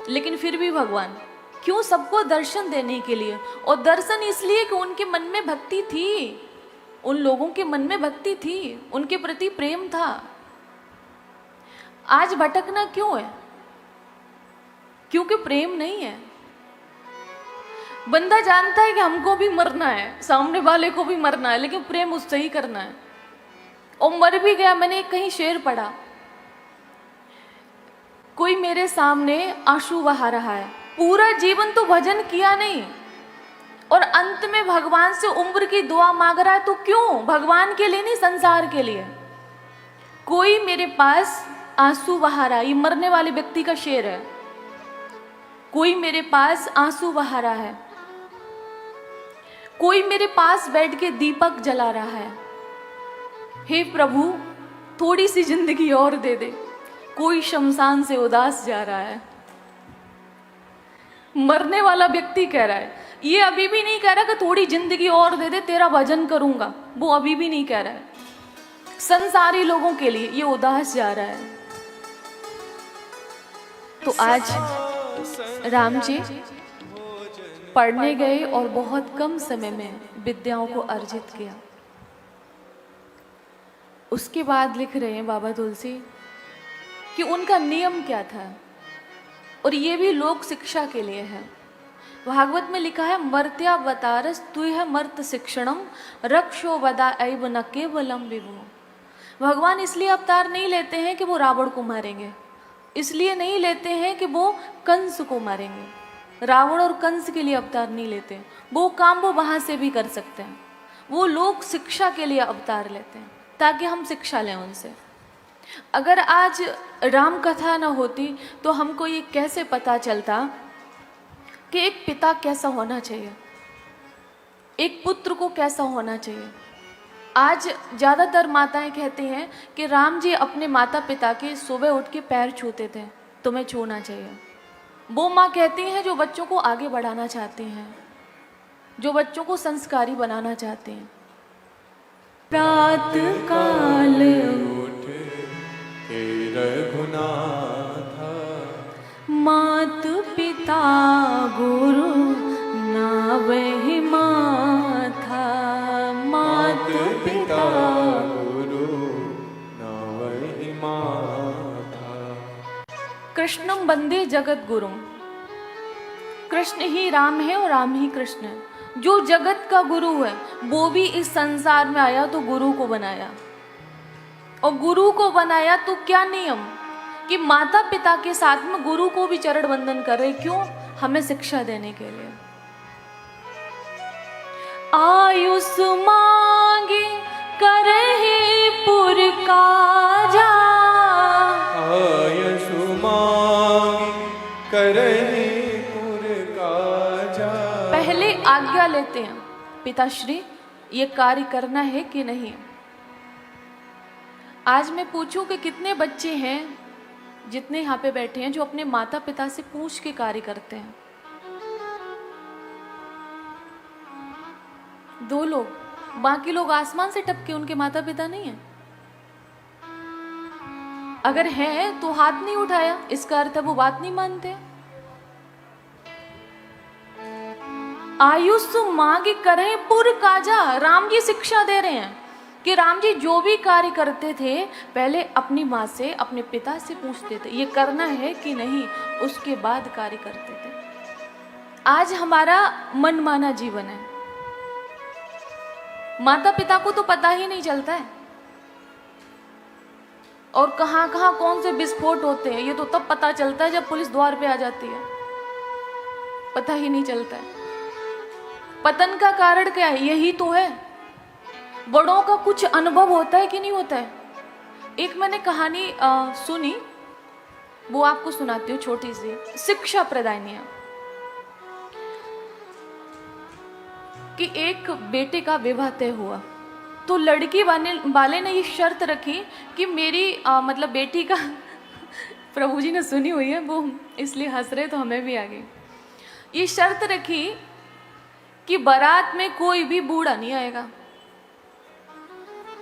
लेकिन फिर भी भगवान क्यों? सबको दर्शन देने के लिए, और दर्शन इसलिए कि उनके मन में भक्ति थी, उन लोगों के मन में भक्ति थी, उनके प्रति प्रेम था। आज भटकना क्यों है? क्योंकि प्रेम नहीं है। बंदा जानता है कि हमको भी मरना है, सामने वाले को भी मरना है, लेकिन प्रेम उससे ही करना है, और मर भी गया। मैंने कहीं शेर पढ़ा, कोई मेरे सामने आंसू बहा रहा है, पूरा जीवन तो भजन किया नहीं, और अंत में भगवान से उम्र की दुआ मांग रहा है, तो क्यों? भगवान के लिए नहीं, संसार के लिए। कोई मेरे पास आंसू बहा रहा है, ये मरने वाले व्यक्ति का शेर है। कोई मेरे पास आंसू बहा रहा है, कोई मेरे पास बैठ के दीपक जला रहा है। हे प्रभु, थोड़ी सी जिंदगी और दे दे, कोई शमशान से उदास जा रहा है। मरने वाला व्यक्ति कह रहा है, ये अभी भी नहीं कह रहा कि थोड़ी जिंदगी और दे दे, तेरा भजन करूंगा, वो अभी भी नहीं कह रहा है। संसारी लोगों के लिए ये उदास जा रहा है। तो आज राम जी पढ़ने गए और बहुत कम समय में विद्याओं को अर्जित किया। उसके बाद लिख रहे हैं बाबा तुलसी कि उनका नियम क्या था, और ये भी लोक शिक्षा के लिए है। भागवत में लिखा है, मर्त्यावतारस तुह मर्त शिक्षणम रक्षो वदा ऐव न केवलम विभु। भगवान इसलिए अवतार नहीं लेते हैं कि वो रावण को मारेंगे, इसलिए नहीं लेते हैं कि वो कंस को मारेंगे। रावण और कंस के लिए अवतार नहीं लेते, वो काम वो वहां से भी कर सकते हैं। वो लोग शिक्षा के लिए अवतार लेते हैं ताकि हम शिक्षा लें उनसे। अगर आज राम कथा न होती तो हमको ये कैसे पता चलता कि एक पिता कैसा होना चाहिए, एक पुत्र को कैसा होना चाहिए। आज ज़्यादातर माताएं कहती हैं कि राम जी अपने माता पिता के सुबह उठ के पैर छूते थे, तुम्हें छूना चाहिए। वो माँ कहती हैं जो बच्चों को आगे बढ़ाना चाहती हैं, जो बच्चों को संस्कारी बनाना चाहती हैं। प्रात काल उठ के रघुनाथा, मात पिता गुरु नावहि माथा। मात पिता गुरु नवहि माथा। कृष्णम वंदे जगत गुरु। कृष्ण ही राम है और राम ही कृष्ण है। जो जगत का गुरु है वो भी इस संसार में आया तो गुरु को बनाया, और गुरु को बनाया तो क्या नियम कि माता पिता के साथ में गुरु को भी चरण वंदन कर रहे। क्यों? हमें शिक्षा देने के लिए। आयुष मांगे करहि पुर काजा। आयुष मांगे करहि पुर काजा। पहले आज्ञा लेते हैं, पिताश्री ये कार्य करना है कि नहीं। आज मैं पूछूं कि कितने बच्चे हैं जितने यहाँ पे बैठे हैं जो अपने माता पिता से पूछ के कार्य करते हैं? 2 लोग, बाकी लोग आसमान से टपके उनके माता पिता नहीं है। अगर है तो हाथ नहीं उठाया, इसका अर्थ है वो बात नहीं मानते। आयुष मांगे करें पुर काजा। राम जी शिक्षा दे रहे हैं कि राम जी जो भी कार्य करते थे पहले अपनी माँ से, अपने पिता से पूछते थे ये करना है कि नहीं, उसके बाद कार्य करते थे। आज हमारा मनमाना जीवन है, माता पिता को तो पता ही नहीं चलता है, और कहाँ कहाँ कौन से विस्फोट होते हैं ये तो तब पता चलता है जब पुलिस द्वार पे आ जाती है। पता ही नहीं चलता है। पतन का कारण क्या है? यही तो है। बड़ों का कुछ अनुभव होता है कि नहीं होता है? एक मैंने कहानी सुनी, वो आपको सुनाती हूँ, छोटी सी शिक्षा प्रदानिया। कि एक बेटे का विवाह तय हुआ तो लड़की वाले ने ये शर्त रखी कि मेरी मतलब बेटी का प्रभु जी ने सुनी हुई है वो इसलिए हंस रहे तो हमें भी आ गई। ये शर्त रखी कि बारात में कोई भी बूढ़ा नहीं आएगा,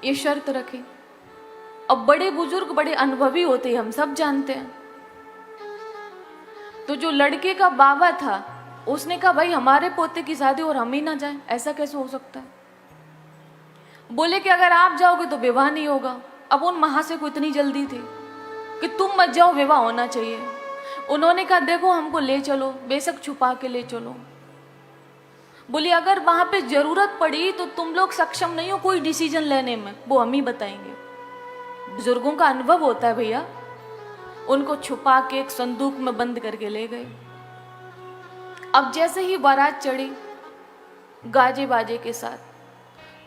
ये शर्त रखी। अब बड़े बुजुर्ग बड़े अनुभवी होते हैं, हम सब जानते हैं। तो जो लड़के का बाबा था उसने कहा भाई हमारे पोते की शादी और हम ही ना जाएं, ऐसा कैसे हो सकता है? बोले कि अगर आप जाओगे तो विवाह नहीं होगा। अब उन महाशय को इतनी जल्दी थी कि तुम मत जाओ, विवाह होना चाहिए। उन्होंने कहा देखो हमको ले चलो, बेशक छुपा के ले चलो। बोली अगर वहां पे जरूरत पड़ी तो तुम लोग सक्षम नहीं हो कोई डिसीजन लेने में, वो हम ही बताएंगे। बुजुर्गों का अनुभव होता है भैया। उनको छुपा के एक संदूक में बंद करके ले गए। अब जैसे ही बारात चढ़ी गाजे बाजे के साथ,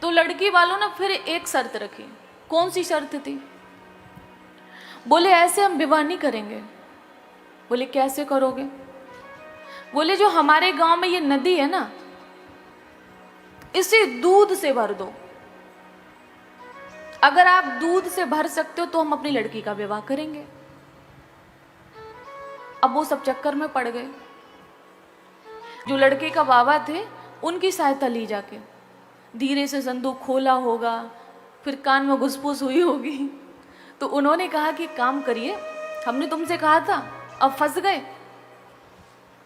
तो लड़की वालों ने फिर एक शर्त रखी। कौन सी शर्त थी? बोले ऐसे हम विवाह नहीं करेंगे। बोले कैसे करोगे? बोले जो हमारे गांव में ये नदी है ना, इसे दूध से भर दो। अगर आप दूध से भर सकते हो तो हम अपनी लड़की का विवाह करेंगे। अब वो सब चक्कर में पड़ गए। जो लड़के का बाबा थे उनकी सहायता ली जाके, धीरे से संदूक खोला होगा, फिर कान में घुसपुस हुई होगी, तो उन्होंने कहा कि काम करिए, हमने तुमसे कहा था, अब फंस गए।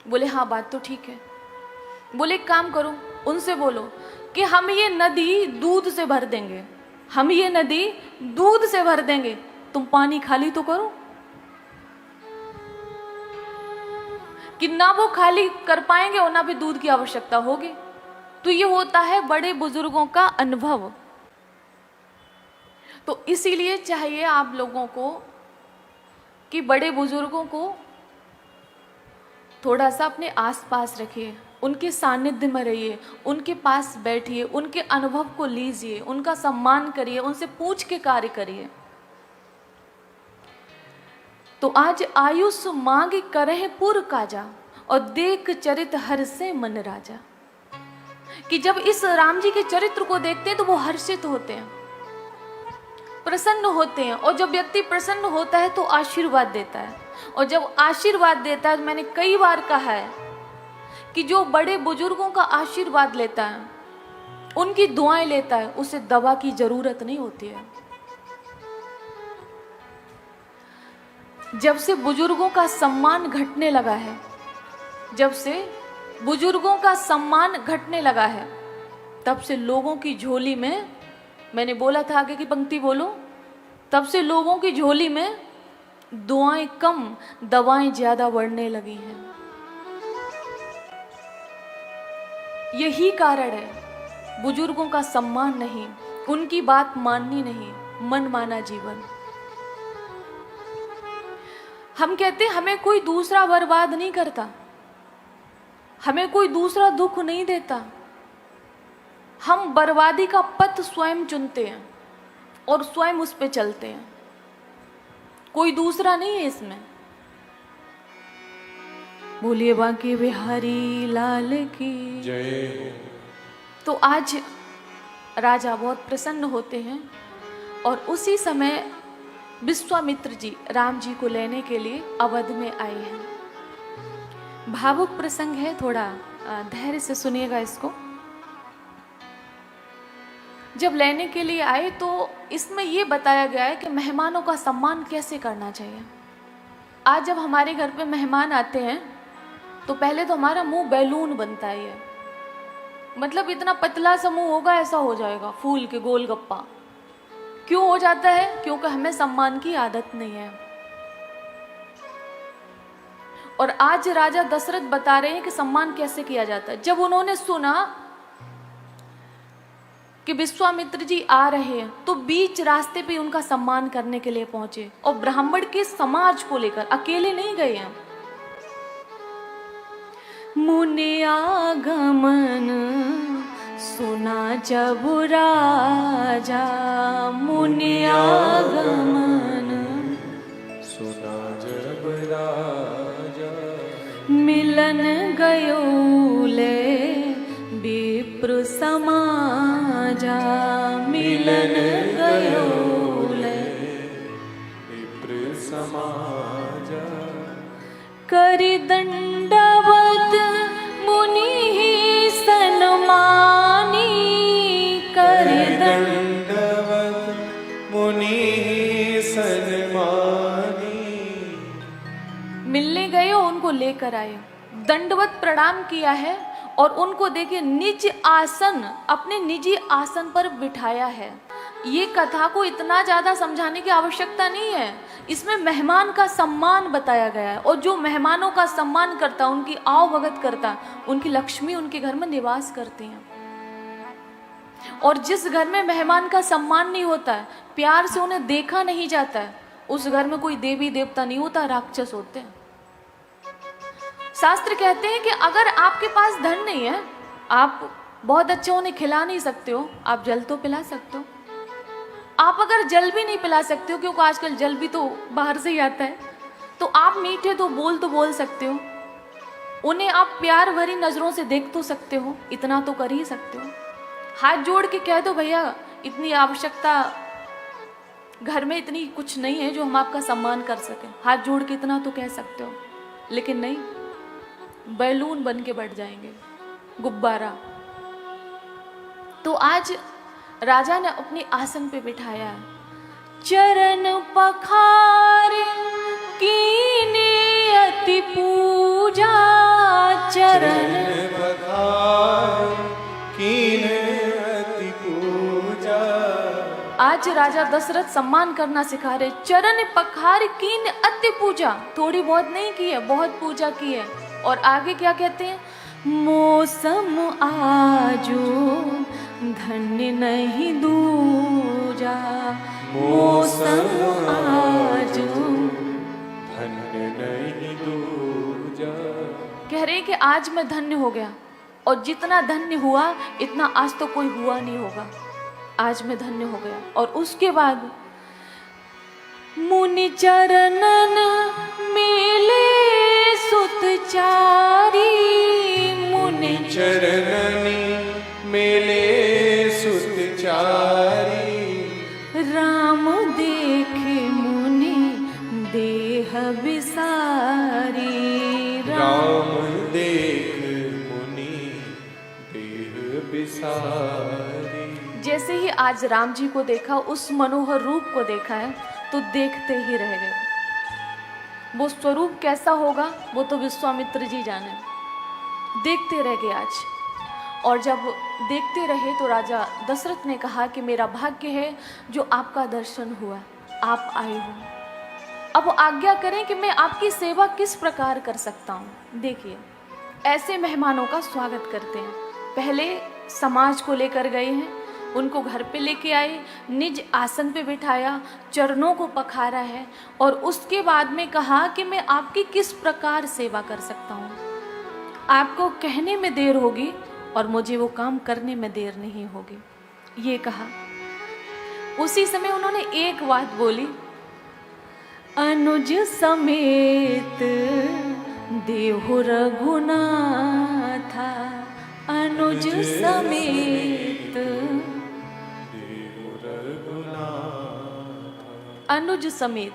बोले हाँ बात तो ठीक है। बोले एक काम करो, उनसे बोलो कि हम ये नदी दूध से भर देंगे, हम ये नदी दूध से भर देंगे, तुम पानी खाली तो करो। कि ना वो खाली कर पाएंगे और ना भी दूध की आवश्यकता होगी। तो ये होता है बड़े बुजुर्गों का अनुभव। तो इसीलिए चाहिए आप लोगों को कि बड़े बुजुर्गों को थोड़ा सा अपने आसपास रखिए, उनके सानिध्य में रहिए, उनके पास बैठिए, उनके अनुभव को लीजिए, उनका सम्मान करिए, उनसे पूछ के कार्य करिए। तो आज आयुष मांग करह पुर काजा, और देख चरित हर से मन राजा। कि जब इस राम जी के चरित्र को देखते हैं तो वो हर्षित होते हैं, प्रसन्न होते हैं। और जब व्यक्ति प्रसन्न होता है तो आशीर्वाद देता है, और जब आशीर्वाद देता है, तो मैंने कई बार कहा है कि जो बड़े बुजुर्गों का आशीर्वाद लेता है, उनकी दुआएं लेता है, उसे दवा की जरूरत नहीं होती है। जब से बुजुर्गों का सम्मान घटने लगा है, जब से बुजुर्गों का सम्मान घटने लगा है, तब से लोगों की झोली में, मैंने बोला था आगे की पंक्ति बोलो, तब से लोगों की झोली में दुआएं कम, दवाएं ज्यादा बढ़ने लगी हैं। यही कारण है बुजुर्गों का सम्मान नहीं, उनकी बात माननी नहीं, मन माना जीवन। हम कहते हैं हमें कोई दूसरा बर्बाद नहीं करता, हमें कोई दूसरा दुख नहीं देता। हम बर्बादी का पथ स्वयं चुनते हैं और स्वयं उस पे चलते हैं, कोई दूसरा नहीं है इसमें। बोलिए बांके बिहारी लाल की जय हो। तो आज राजा बहुत प्रसन्न होते हैं, और उसी समय विश्वामित्र जी राम जी को लेने के लिए अवध में आए हैं। भावुक प्रसंग है, थोड़ा धैर्य से सुनिएगा इसको। जब लेने के लिए आए तो इसमें यह बताया गया है कि मेहमानों का सम्मान कैसे करना चाहिए। आज जब हमारे घर पे मेहमान आते हैं तो पहले तो हमारा मुंह बैलून बनता है, मतलब इतना पतला सा मुंह होगा, ऐसा हो जाएगा फूल के गोलगप्पा। क्यों हो जाता है? क्योंकि हमें सम्मान की आदत नहीं है। और आज राजा दशरथ बता रहे हैं कि सम्मान कैसे किया जाता है। जब उन्होंने सुना कि विश्वामित्र जी आ रहे हैं तो बीच रास्ते पे उनका सम्मान करने के लिए पहुंचे, और ब्राह्मण के समाज को लेकर, अकेले नहीं गए हैं। मुनि आगमन सुना जब राजा, मुनि आगमन सुना जब राजा, मिलन गयो ले विप्र समाजा, मिलन गयो ले विप्र समाजा। करि दंडवत मुनि सन्मानी, करि दंडवत मुनि सन्मानी। मिलने गए और उनको लेकर आए, दंडवत प्रणाम किया है, और उनको देखिए निज आसन, अपने निजी आसन पर बिठाया है। ये कथा को इतना ज्यादा समझाने की आवश्यकता नहीं है, इसमें मेहमान का सम्मान बताया गया है। और जो मेहमानों का सम्मान करता, उनकी आव भगत करता, उनकी लक्ष्मी उनके घर में निवास करती हैं। और जिस घर में मेहमान का सम्मान नहीं होता है, प्यार से उन्हें देखा नहीं जाता है, उस घर में कोई देवी देवता नहीं होता, राक्षस होते हैं। शास्त्र कहते हैं कि अगर आपके पास धन नहीं है, आप बहुत अच्छे उन्हें खिला नहीं सकते हो, आप जल तो पिला सकते हो। आप अगर जल भी नहीं पिला सकते हो, क्योंकि आजकल जल भी तो बाहर से ही आता है, तो आप मीठे तो बोल सकते हो। उन्हें आप प्यार भरी नजरों से देख तो सकते हो, इतना तो कर ही सकते हो। हाथ जोड़ के कह दो भैया इतनी आवश्यकता घर में इतनी कुछ नहीं है जो हम आपका सम्मान कर सकें, हाथ जोड़ के इतना तो कह सकते हो। लेकिन नहीं, बैलून बन के बैठ जाएंगे, गुब्बारा। तो आज राजा ने अपने आसन पे बिठाया, चरण पखारे कीने अति पूजा, चरण पखार कीने अति पूजा। आज राजा दशरथ सम्मान करना सिखा रहे, चरण पखार कीन अति पूजा, थोड़ी बहुत नहीं की है, बहुत पूजा की है। और आगे क्या कहते हैं, मौसम आजो धन्य नहीं दूजा, मौसम आजो धन्य नहीं दूजा। कह रहे कि आज मैं धन्य हो गया, और जितना धन्य हुआ इतना आज तो कोई हुआ नहीं होगा, आज मैं धन्य हो गया। और उसके बाद मुनि चरणन मेले सुतचारी, मुनि चरणनी मेले सुतचारी, राम देखे मुनि देह बिसारी, राम देख मुनि देह बिसारी। जैसे ही आज राम जी को देखा, उस मनोहर रूप को देखा है, तो देखते ही रह गए। वो स्वरूप कैसा होगा वो तो विश्वामित्र जी जाने, देखते रह गए आज। और जब देखते रहे तो राजा दशरथ ने कहा कि मेरा भाग्य है जो आपका दर्शन हुआ, आप आए हो। अब आज्ञा करें कि मैं आपकी सेवा किस प्रकार कर सकता हूँ। देखिए, ऐसे मेहमानों का स्वागत करते हैं। पहले समाज को लेकर गए हैं, उनको घर पे लेके आए, निज आसन पे बिठाया, चरणों को पखारा है, और उसके बाद में कहा कि मैं आपकी किस प्रकार सेवा कर सकता हूँ। आपको कहने में देर होगी और मुझे वो काम करने में देर नहीं होगी, ये कहा। उसी समय उन्होंने एक बात बोली, अनुज समेत देहु रघुनाथा, अनुज समेत, अनुज समेत।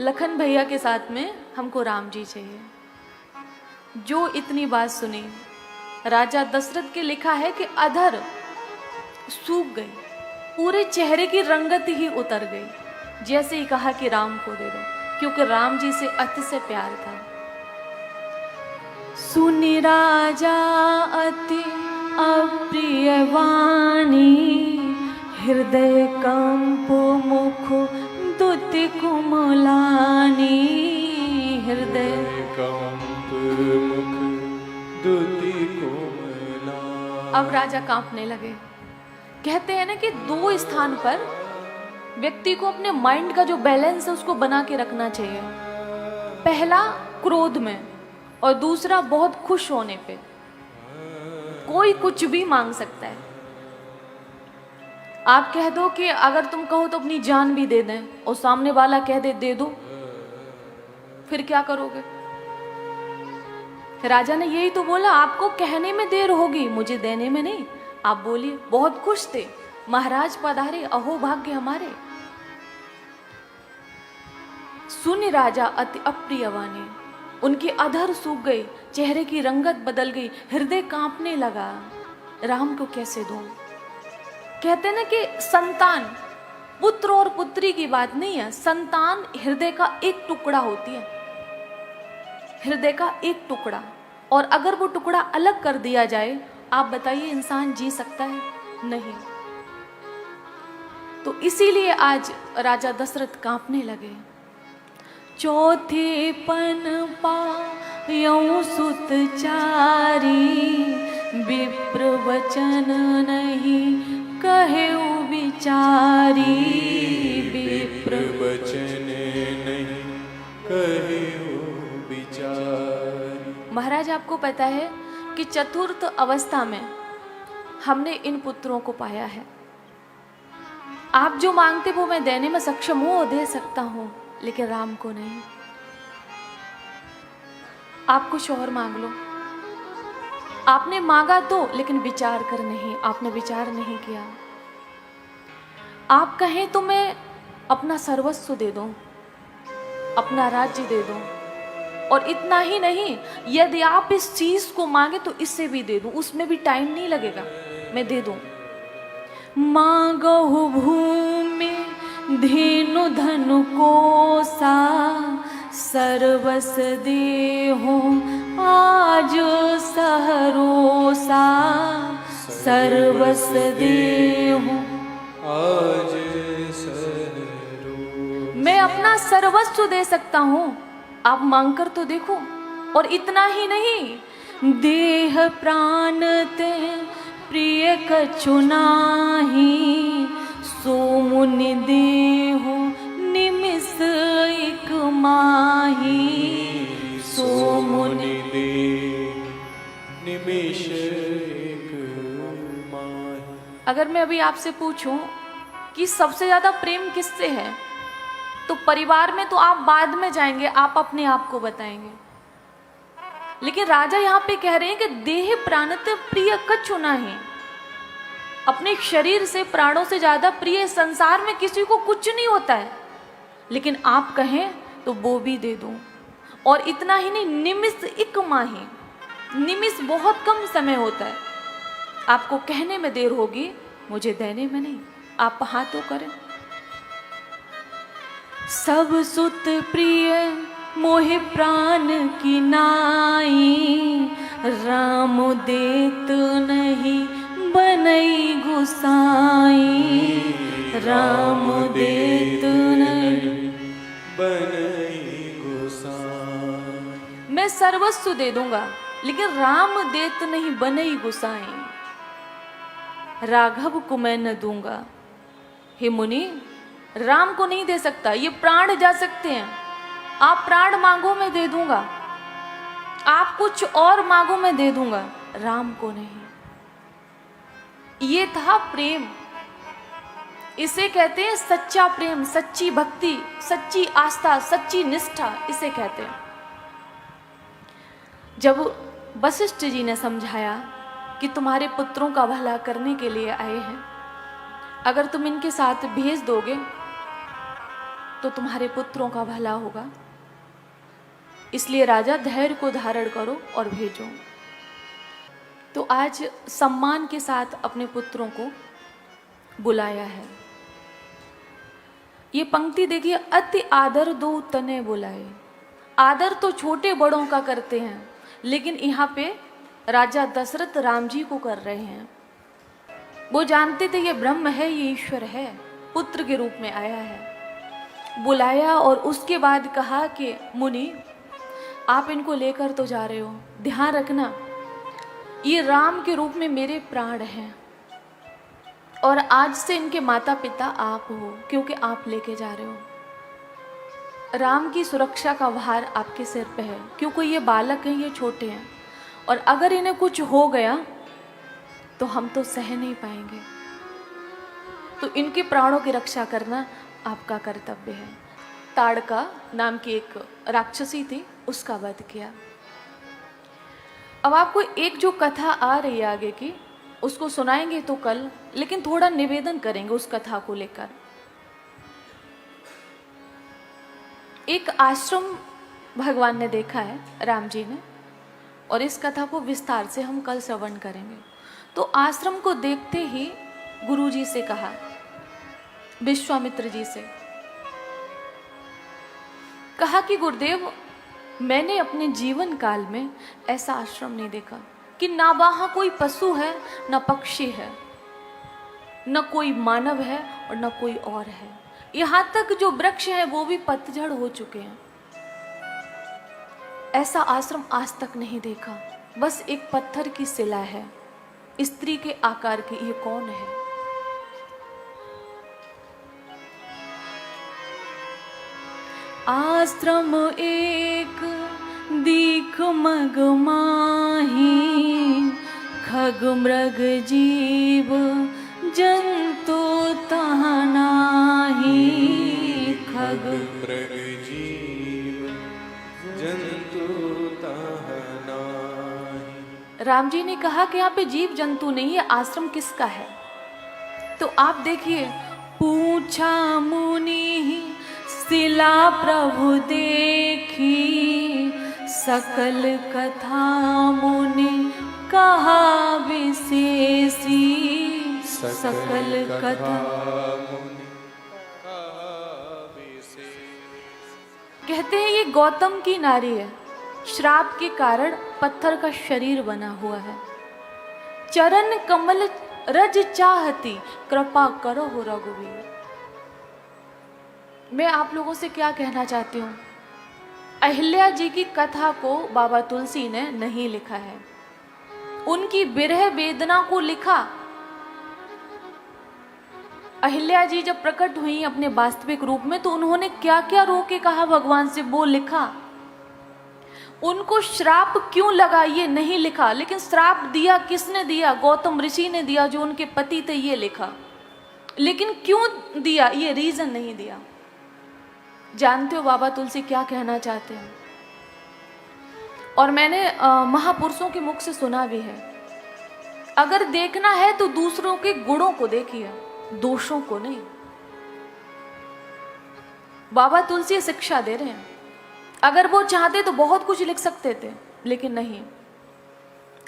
लखन भैया के साथ में हमको राम जी चाहिए। जो इतनी बात सुनी, राजा दशरथ के लिखा है कि अधर सूख गई, पूरे चेहरे की रंगत ही उतर गई, जैसे ही कहा कि राम को दे दो, क्योंकि राम जी से अति से प्यार था। सुनि राजा अति अप्रिय वाणी, हृदय कंपो मुख दुति कुमलानी, हृदय कंप मुख दुति कुमलानी। अब राजा कांपने लगे। कहते हैं ना कि दो स्थान पर व्यक्ति को अपने माइंड का जो बैलेंस है उसको बना के रखना चाहिए। पहला क्रोध में, और दूसरा बहुत खुश होने पे। कोई कुछ भी मांग सकता है। आप कह दो कि अगर तुम कहो तो अपनी जान भी दे दें, और सामने वाला कह दे दो, फिर क्या करोगे? राजा ने यही तो बोला, आपको कहने में देर होगी, मुझे देने में नहीं। आप बोलिए। बहुत खुश थे, महाराज पधारे, अहो भाग्य हमारे। सुनि राजा अति अप्रिय वाणी, उनकी अधर सूख गई, चेहरे की रंगत बदल गई, हृदय कांपने लगा। राम को कैसे दूं? कहते ना कि संतान, पुत्र और पुत्री की बात नहीं है, संतान हृदय का एक टुकड़ा होती है, हृदय का एक टुकड़ा। और अगर वो टुकड़ा अलग कर दिया जाए, आप बताइए इंसान जी सकता है? नहीं। तो इसीलिए आज राजा दशरथ कांपने लगे। चौथे पन पायौ सुत चारी, विप्र वचन नहीं कहे विचारी, विप्र वचन नहीं कहे विचारी। महाराज, आपको पता है कि चतुर्थ अवस्था में हमने इन पुत्रों को पाया है। आप जो मांगते वो मैं देने में सक्षम हूं और दे सकता हूं, लेकिन राम को नहीं। आप कुछ और मांग लो। आपने मांगा तो, लेकिन विचार कर नहीं, आपने विचार नहीं किया। आप कहें तो मैं अपना सर्वस्व दे दूं, अपना राज्य दे दूं, और इतना ही नहीं, यदि आप इस चीज को मांगे तो इससे भी दे दूं, उसमें भी टाइम नहीं लगेगा, मैं दे दूं। मांगहु भूमि धेनु धनु कोसा, सर्वस देहु आज सहरोसा, सर्वस देहु आज सहरो। मैं अपना सर्वस्व दे सकता हूँ, आप मांगकर तो देखो। और इतना ही नहीं, देह प्राण ते प्रिय कछु नाही, सो मुनि देहु निमिष एक माही, सो मुनि निमिष एक माही। अगर मैं अभी आपसे पूछूं कि सबसे ज्यादा प्रेम किससे है, तो परिवार में तो आप बाद में जाएंगे, आप अपने आप को बताएंगे। लेकिन राजा यहाँ पे कह रहे हैं कि देह प्राणते प्रिय कछु नाही, अपने शरीर से, प्राणों से ज्यादा प्रिय संसार में किसी को कुछ नहीं होता है। लेकिन आप कहें तो वो भी दे दूं। और इतना ही नहीं, निमिष एक माही, निमिष बहुत कम समय होता है। आपको कहने में देर होगी, मुझे देने में नहीं। आप हाथों करें। सब सुत प्रिय मोहि प्राण की नाई, राम देत नहीं बनई गुसाई, राम देत नहीं बनई गुसाई। मैं सर्वस्व दे दूंगा, लेकिन राम देत नहीं बनई गुसाई, राघव को मैं न दूंगा। हे मुनि, राम को नहीं दे सकता, ये प्राण जा सकते हैं। आप प्राण मांगो मैं दे दूंगा, आप कुछ और मांगो मैं दे दूंगा, राम को नहीं। ये था प्रेम। इसे कहते हैं सच्चा प्रेम, सच्ची भक्ति, सच्ची आस्था, सच्ची निष्ठा, इसे कहते हैं। जब वशिष्ठ जी ने समझाया कि तुम्हारे पुत्रों का भला करने के लिए आए हैं, अगर तुम इनके साथ भेज दोगे तो तुम्हारे पुत्रों का भला होगा, इसलिए राजा धैर्य को धारण करो और भेजो। तो आज सम्मान के साथ अपने पुत्रों को बुलाया है। ये पंक्ति देखिए, अति आदर दो तने बुलाए। आदर तो छोटे बड़ों का करते हैं, लेकिन यहाँ पे राजा दशरथ राम जी को कर रहे हैं। वो जानते थे ये ब्रह्म है, ये ईश्वर है, पुत्र के रूप में आया है। बुलाया और उसके बाद कहा कि मुनि, आप इनको लेकर तो जा रहे हो, ध्यान रखना ये राम के रूप में मेरे प्राण हैं, और आज से इनके माता पिता आप हो, क्योंकि आप लेके जा रहे हो। राम की सुरक्षा का भार आपके सिर पे है, क्योंकि ये बालक हैं, ये छोटे हैं, और अगर इन्हें कुछ हो गया तो हम तो सह नहीं पाएंगे। तो इनके प्राणों की रक्षा करना आपका कर्तव्य है। ताड़का नाम की एक राक्षसी थी, उसका वध किया। अब आपको एक जो कथा आ रही है आगे की, उसको सुनाएंगे तो कल, लेकिन थोड़ा निवेदन करेंगे उस कथा को लेकर। एक आश्रम भगवान ने देखा है, राम जी ने, और इस कथा को विस्तार से हम कल श्रवण करेंगे। तो आश्रम को देखते ही गुरु जी से कहा, विश्वामित्र जी से कहा कि गुरुदेव, मैंने अपने जीवन काल में ऐसा आश्रम नहीं देखा कि ना वहां कोई पशु है, न पक्षी है, न कोई मानव है, और न कोई और है। यहां तक जो वृक्ष है वो भी पतझड़ हो चुके हैं। ऐसा आश्रम आज तक नहीं देखा। बस एक पत्थर की शिला है, स्त्री के आकार की। ये कौन है? आश्रम एक दीख मग माही, खग मृग जीव जंतु तहाँ नाही, खग मृग जीव जंतु तहाँ राम जी ने कहा कि यहाँ पे जीव जंतु नहीं है, आश्रम किसका है? तो आप देखिए, पूछा मुनि शिला प्रभु देखी, सकल कथा मुनि कहा विशेषी, सकल कथा। कहते हैं ये गौतम की नारी है, श्राप के कारण पत्थर का शरीर बना हुआ है। चरण कमल रज चाहती, कृपा करो हो रघुवीर। मैं आप लोगों से क्या कहना चाहती हूँ, अहिल्या जी की कथा को बाबा तुलसी ने नहीं लिखा है, उनकी विरह वेदना को लिखा। अहिल्या जी जब प्रकट हुई अपने वास्तविक रूप में तो उन्होंने क्या क्या रो के कहा भगवान से, वो लिखा। उनको श्राप क्यों लगा ये नहीं लिखा, लेकिन श्राप दिया किसने दिया? गौतम ऋषि ने दिया, जो उनके पति थे, ये लिखा। लेकिन क्यों दिया, ये रीजन नहीं दिया। जानते हो बाबा तुलसी क्या कहना चाहते हैं? और मैंने महापुरुषों के मुख से सुना भी है, अगर देखना है तो दूसरों के गुणों को देखिए, दोषों को नहीं। बाबा तुलसी शिक्षा दे रहे हैं। अगर वो चाहते तो बहुत कुछ लिख सकते थे, लेकिन नहीं।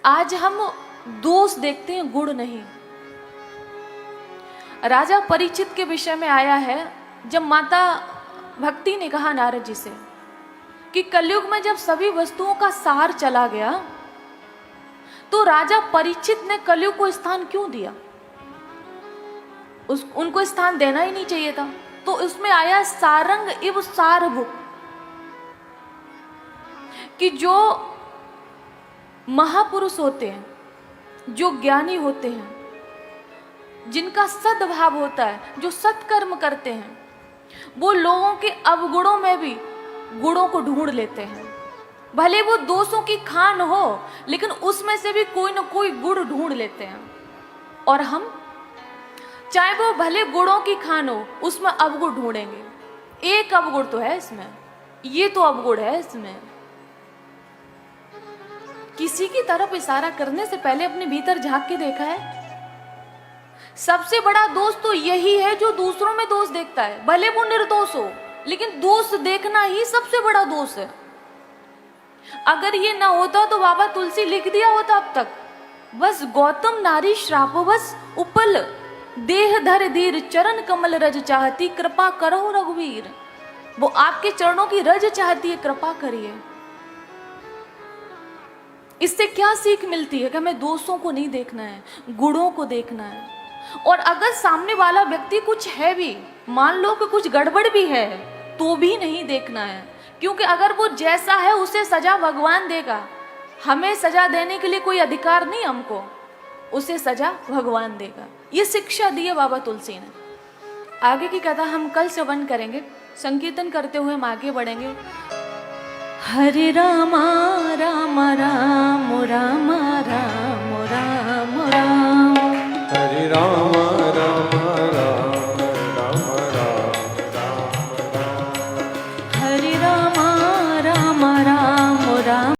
आज हम दोष देखते हैं, गुण नहीं। राजा परीक्षित के विषय में आया है, जब माता भक्ति ने कहा नारद जी से कि कलयुग में जब सभी वस्तुओं का सार चला गया तो राजा परीक्षित ने कलयुग को स्थान क्यों दिया? उनको स्थान देना ही नहीं चाहिए था। तो उसमें आया सारंग इव सारभुक, कि जो महापुरुष होते हैं, जो ज्ञानी होते हैं, जिनका सद्भाव होता है, जो सत्कर्म करते हैं, वो लोगों के अवगुणों में भी गुणों को ढूंढ लेते हैं। भले वो दोषों की खान हो, लेकिन उसमें से भी कोई न कोई गुण ढूंढ लेते हैं। और हम चाहे वो भले गुणों की खान हो, उसमें अवगुण ढूंढेंगे। एक अवगुण तो है इसमें, ये तो अवगुण है इसमें। किसी की तरफ इशारा करने से पहले अपने भीतर झांक के देखा है? सबसे बड़ा दोष तो यही है जो दूसरों में दोष देखता है, भले वो निर्दोष हो, लेकिन दोष देखना ही सबसे बड़ा दोष है। अगर ये ना होता तो बाबा तुलसी लिख दिया होता अब तक, बस गौतम नारी श्राप बस उपल, देह धर धीर चरण कमल रज चाहती, कृपा करो रघुवीर। वो आपके चरणों की रज चाहती है, कृपा करिए। इससे क्या सीख मिलती है कि हमें दोषों को नहीं देखना है, गुणों को देखना है। और अगर सामने वाला व्यक्ति कुछ है भी, मान लो कि कुछ गड़बड़ भी है, तो भी नहीं देखना है, क्योंकि अगर वो जैसा है उसे सजा भगवान देगा। हमें सजा देने के लिए कोई अधिकार नहीं, हमको उसे सजा भगवान देगा। ये शिक्षा दी है बाबा तुलसी ने। आगे की कथा हम कल श्रवण करेंगे। संकीर्तन करते हुए हम आगे बढ़ेंगे। हरे रामा राम राम